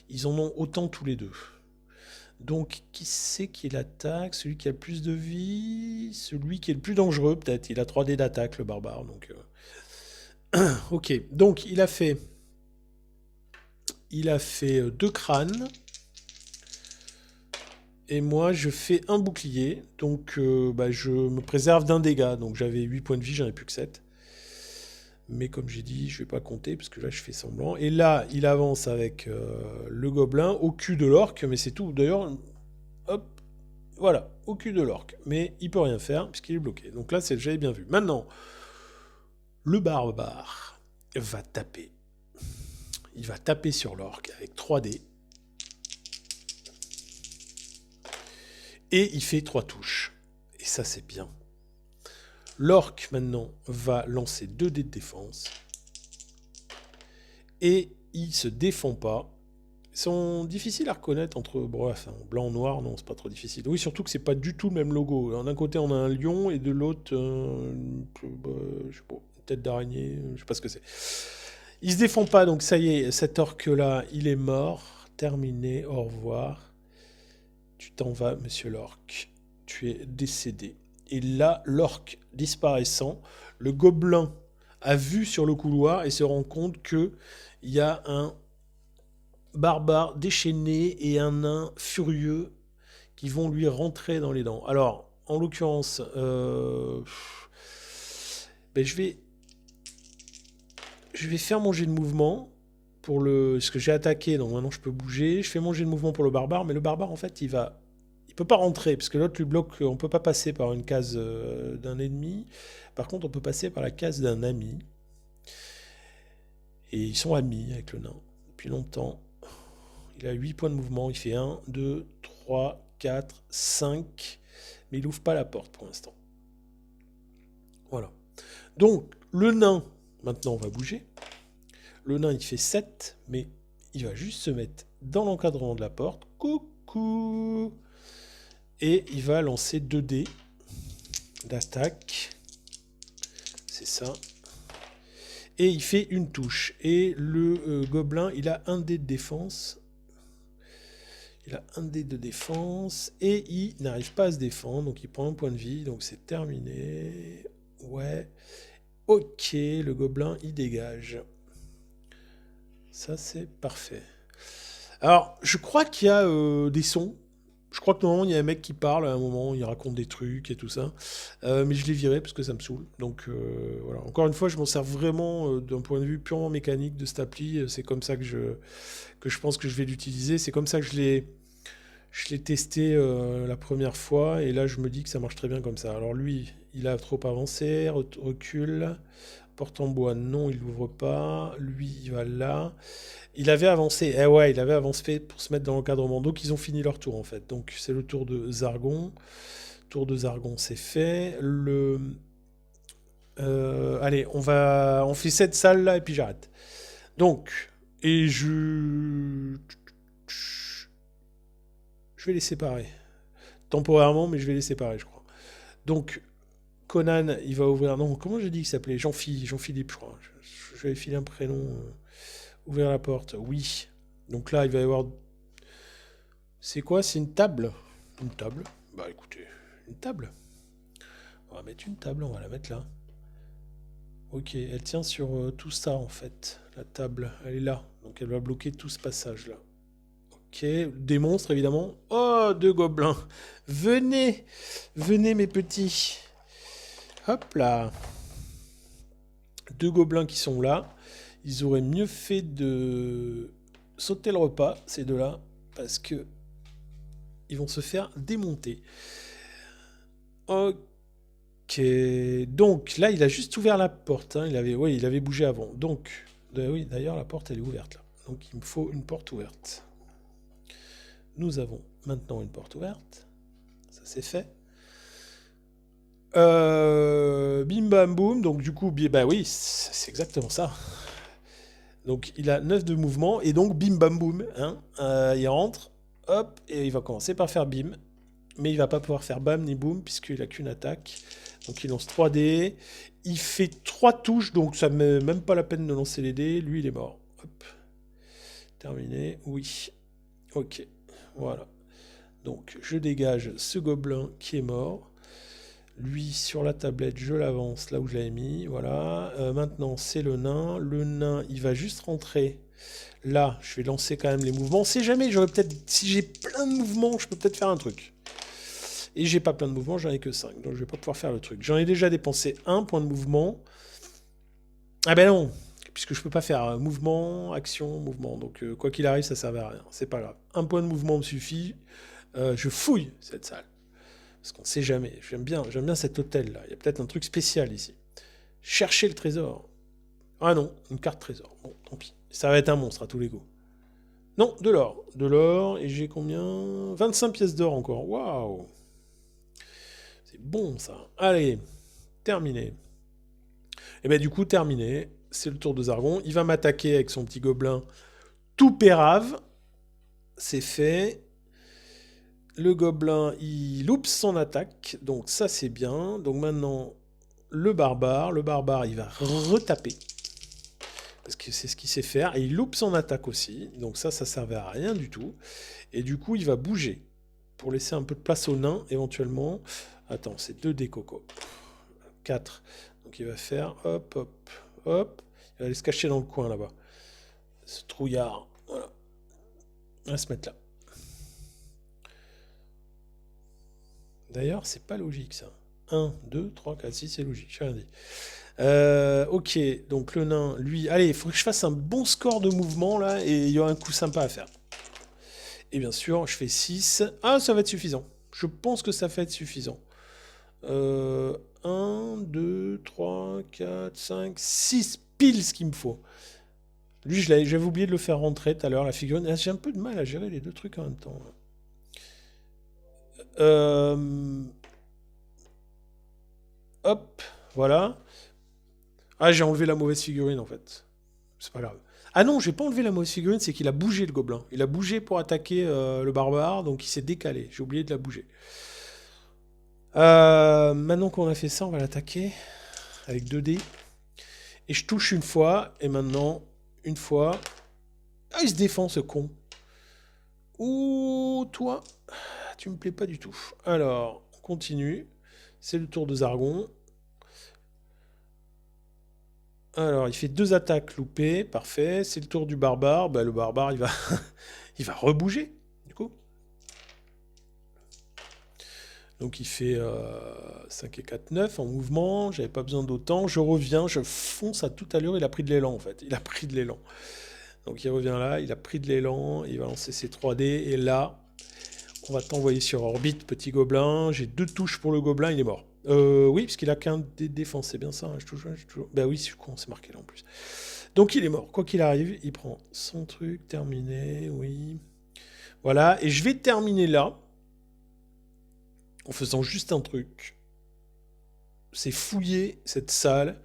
Ils en ont autant tous les deux. Donc, qui c'est qui l'attaque? Celui qui a le plus de vie? Celui qui est le plus dangereux, peut-être. Il a 3 dés d'attaque, le barbare. Donc, ok. Donc, il a fait 2 crânes. Et moi, je fais un bouclier. Donc, je me préserve d'un dégât. Donc, j'avais 8 points de vie, j'en ai plus que 7. Mais comme j'ai dit, je vais pas compter, parce que là, je fais semblant. Et là, il avance avec le gobelin au cul de l'orque. Mais c'est tout. D'ailleurs, hop, voilà, au cul de l'orque. Mais il peut rien faire, puisqu'il est bloqué. Donc là, j'avais bien vu. Maintenant, le barbare va taper. Il va taper sur l'orque avec 3 dés. Et il fait 3 touches. Et ça, c'est bien. L'orque, maintenant, va lancer 2 dés de défense. Et il se défend pas. Ils sont difficiles à reconnaître entre... Bref, blanc, noir, non, c'est pas trop difficile. Oui, surtout que c'est pas du tout le même logo. D'un côté, on a un lion, et de l'autre, je sais pas, une tête d'araignée, je sais pas ce que c'est. Il se défend pas, donc ça y est, cet orque-là, il est mort. Terminé, au revoir. Tu t'en vas, monsieur l'orque. Tu es décédé. Et là, l'orque disparaissant, le gobelin a vu sur le couloir et se rend compte qu'il y a un barbare déchaîné et un nain furieux qui vont lui rentrer dans les dents. Alors, en l'occurrence, je vais faire mon jet de mouvement pour ce que j'ai attaqué, donc maintenant je peux bouger. Je fais mon jet de mouvement pour le barbare, mais le barbare, en fait, il peut pas rentrer, parce que l'autre lui bloque, on peut pas passer par une case d'un ennemi. Par contre, on peut passer par la case d'un ami. Et ils sont amis avec le nain depuis longtemps. Il a 8 points de mouvement, il fait 1, 2, 3, 4, 5, mais il ouvre pas la porte pour l'instant. Voilà. Donc, le nain, maintenant, on va bouger. Le nain, il fait 7, mais il va juste se mettre dans l'encadrement de la porte. Coucou! Et il va lancer 2 dés d'attaque. C'est ça. Et il fait une touche. Et le gobelin, il a 1 dé de défense. Il a un dé de défense et il n'arrive pas à se défendre, donc il prend un point de vie, donc c'est terminé. Ouais. Ok, le gobelin, il dégage. Ça, c'est parfait. Alors, je crois qu'il y a des sons. Je crois que normalement, il y a un mec qui parle à un moment, il raconte des trucs et tout ça. Mais je l'ai viré parce que ça me saoule. Donc, voilà. Encore une fois, je m'en sers vraiment d'un point de vue purement mécanique de cette appli. C'est comme ça que je pense que je vais l'utiliser. C'est comme ça que je l'ai testé la première fois. Et là, je me dis que ça marche très bien comme ça. Alors, lui, il a trop avancé. Recule. Porte en bois, non, il l'ouvre pas. Lui, il va là. Il avait avancé, eh ouais, il avait avancé pour se mettre dans l'encadrement. Donc ils ont fini leur tour en fait. Donc c'est le tour de Zargon. Tour de Zargon, c'est fait. Allez, on fait cette salle là et puis j'arrête. Donc, et je vais les séparer. Temporairement, mais je vais les séparer, je crois. Donc, Conan, il va ouvrir. Non, comment j'ai dit qu'il s'appelait Jean-Philippe, je crois. Je vais filer un prénom. Ouvrir la porte, oui. Donc là, il va y avoir... C'est quoi? C'est une table? Une table? Bah écoutez, une table. On va mettre une table, on va la mettre là. Ok, elle tient sur tout ça en fait. La table, elle est là. Donc elle va bloquer tout ce passage là. Ok, des monstres évidemment. Oh, deux gobelins. Venez, venez mes petits. Hop là. Deux gobelins qui sont là. Ils auraient mieux fait de sauter le repas, ces deux-là, parce que ils vont se faire démonter. Ok. Donc là, il a juste ouvert la porte. Hein. Il avait bougé avant. Donc, oui, d'ailleurs, la porte, elle est ouverte là. Donc, il me faut une porte ouverte. Nous avons maintenant une porte ouverte. Ça, c'est fait. Bim bam boum. Donc, du coup, bah oui, c'est exactement ça. Donc il a 9 de mouvement, et donc bim bam boum, hein, il rentre, hop, et il va commencer par faire bim, mais il va pas pouvoir faire bam ni boum, puisqu'il a qu'une attaque, donc il lance 3 dés, il fait 3 touches, donc ça met même pas la peine de lancer les dés, lui il est mort, hop, terminé, oui, ok, voilà, donc je dégage ce gobelin qui est mort. Lui, sur la tablette, je l'avance là où je l'avais mis. Voilà. Maintenant, c'est le nain. Le nain, il va juste rentrer. Là, je vais lancer quand même les mouvements. On sait jamais, j'aurais peut-être... Si j'ai plein de mouvements, je peux peut-être faire un truc. Et j'ai pas plein de mouvements, j'en ai que 5. Donc, je vais pas pouvoir faire le truc. J'en ai déjà dépensé 1 point de mouvement. Ah ben non, puisque je peux pas faire mouvement, action, mouvement. Donc, quoi qu'il arrive, ça servait à rien. C'est pas grave. 1 point de mouvement me suffit. Je fouille cette salle. Parce qu'on sait jamais. J'aime bien cet hôtel-là. Il y a peut-être un truc spécial ici. Chercher le trésor. Ah non, une carte trésor. Bon, tant pis. Ça va être un monstre à tous les coups. Non, de l'or. De l'or, et j'ai combien? 25 pièces d'or encore. Waouh! C'est bon, ça. Allez, terminé. Et bien du coup, terminé. C'est le tour de Zargon. Il va m'attaquer avec son petit gobelin tout pérave. C'est fait. Le gobelin, il loupe son attaque, donc ça c'est bien. Donc maintenant, le barbare, il va retaper. Parce que c'est ce qu'il sait faire. Et il loupe son attaque aussi. Donc ça servait à rien du tout. Et du coup, il va bouger. Pour laisser un peu de place au nain, éventuellement. Attends, c'est 2 dés coco. 4. Donc il va faire hop, hop, hop. Il va aller se cacher dans le coin là-bas. Ce trouillard. Voilà. Il va se mettre là. D'ailleurs, c'est pas logique ça. 1, 2, 3, 4, 6, c'est logique, j'ai rien dit. Ok, donc le nain, lui... Allez, il faudrait que je fasse un bon score de mouvement là, et il y aura un coup sympa à faire. Et bien sûr, je fais 6. Ah, ça va être suffisant. Je pense que ça va être suffisant. 1, 2, 3, 4, 5, 6 pile ce qu'il me faut. Lui, j'avais oublié de le faire rentrer tout à l'heure, la figurine. Ah, j'ai un peu de mal à gérer les deux trucs en même temps. Hop, voilà. Ah, j'ai enlevé la mauvaise figurine en fait. C'est pas grave. Ah non, j'ai pas enlevé la mauvaise figurine, c'est qu'il a bougé le gobelin. Il a bougé pour attaquer le barbare, donc il s'est décalé. J'ai oublié de la bouger. Maintenant qu'on a fait ça, on va l'attaquer avec 2 dés. Et je touche une fois, et maintenant, une fois. Ah, il se défend ce con. Ouh, toi, tu me plais pas du tout. Alors, on continue. C'est le tour de Zargon. Alors, il fait 2 attaques loupées, parfait. C'est le tour du barbare. Bah, le barbare, il va, il va rebouger, du coup. Donc, il fait 5 et 4, 9 en mouvement. J'avais pas besoin d'autant. Je reviens, je fonce à toute allure. Il a pris de l'élan, en fait. Il a pris de l'élan. Donc, il revient là. Il a pris de l'élan. Il va lancer ses 3D. Et là, on va t'envoyer sur orbite, petit gobelin. J'ai 2 touches pour le gobelin. Il est mort. Oui, parce qu'il a qu'un dé de défense. C'est bien ça, hein, je touche, je touche. Bah oui, c'est con, c'est marqué là en plus. Donc il est mort. Quoi qu'il arrive, il prend son truc, terminé, oui. Voilà, et je vais terminer là, en faisant juste un truc. C'est fouiller cette salle.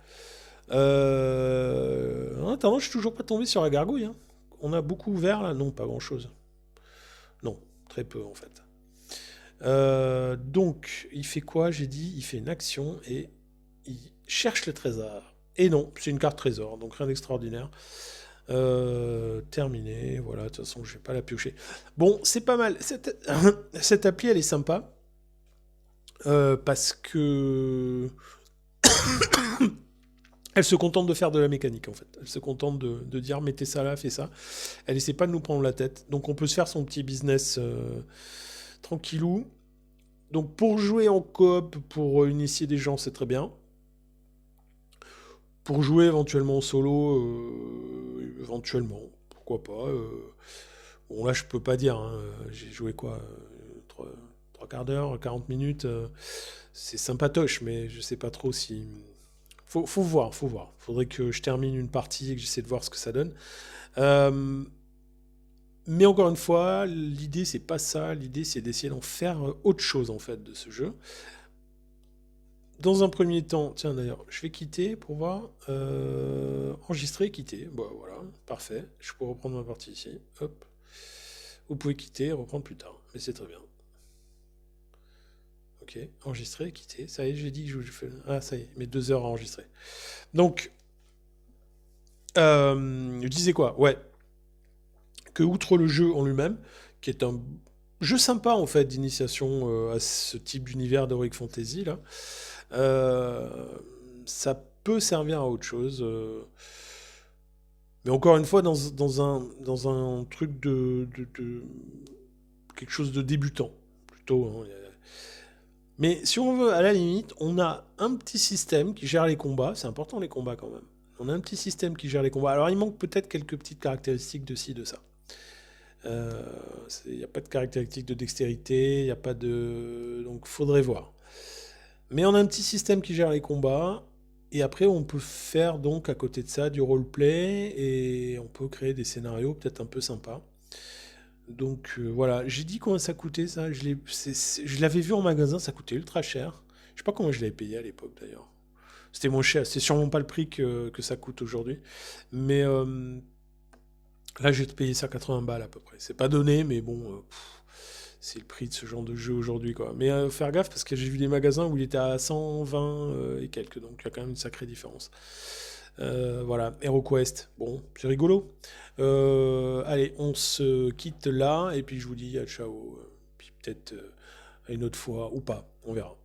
Attends, je suis toujours pas tombé sur la gargouille. Hein. On a beaucoup ouvert là. Non, pas grand chose. Non, très peu en fait. Donc, il fait quoi? J'ai dit, il fait une action et il cherche le trésor. Et non, c'est une carte trésor, donc rien d'extraordinaire. Terminé, voilà, de toute façon, je vais pas la piocher. Bon, c'est pas mal. Cette appli, elle est sympa. Parce que. Elle se contente de faire de la mécanique, en fait. Elle se contente de dire, mettez ça là, fais ça. Elle essaie pas de nous prendre la tête. Donc, on peut se faire son petit business tranquillou. Donc, pour jouer en coop, pour initier des gens, c'est très bien. Pour jouer éventuellement en solo, éventuellement, pourquoi pas. Bon, là, je peux pas dire. Hein, j'ai joué quoi 3 quarts d'heure, 40 minutes. C'est sympatoche, mais je sais pas trop si. Faut voir, faut voir. Faudrait que je termine une partie et que j'essaie de voir ce que ça donne. Euh, mais encore une fois, l'idée, c'est pas ça. L'idée, c'est d'essayer d'en faire autre chose, en fait, de ce jeu. Dans un premier temps, tiens d'ailleurs, je vais quitter pour voir. Enregistrer, quitter. Bon, voilà, parfait. Je peux reprendre ma partie ici. Hop. Vous pouvez quitter et reprendre plus tard. Mais c'est très bien. Ok, enregistrer, quitter. Ça y est, j'ai dit que je fais. Ah, ça y est, mes 2 heures à enregistrer. Donc, je disais quoi? Ouais, que outre le jeu en lui-même, qui est un jeu sympa en fait d'initiation à ce type d'univers d'Heroic Fantasy là, euh, ça peut servir à autre chose. Mais encore une fois, dans un truc de quelque chose de débutant, plutôt. Hein. Mais si on veut, à la limite, on a un petit système qui gère les combats. C'est important les combats quand même. On a un petit système qui gère les combats. Alors il manque peut-être quelques petites caractéristiques de ci, de ça. Il n'y a pas de caractéristiques de dextérité, il n'y a pas de. Donc faudrait voir. Mais on a un petit système qui gère les combats. Et après, on peut faire donc à côté de ça du roleplay et on peut créer des scénarios peut-être un peu sympas. Donc voilà, j'ai dit combien ça coûtait ça. Je l'avais vu en magasin, ça coûtait ultra cher. Je sais pas comment je l'avais payé à l'époque d'ailleurs. C'était moins cher, c'est sûrement pas le prix que ça coûte aujourd'hui. Mais là, j'ai payé ça 80 balles à peu près. C'est pas donné, mais bon, c'est le prix de ce genre de jeu aujourd'hui, quoi. Mais faire gaffe parce que j'ai vu des magasins où il était à 120 et quelques, donc il y a quand même une sacrée différence. Voilà, HeroQuest, bon, c'est rigolo. Allez, on se quitte là, et puis je vous dis à ciao. Puis peut-être à une autre fois, ou pas, on verra.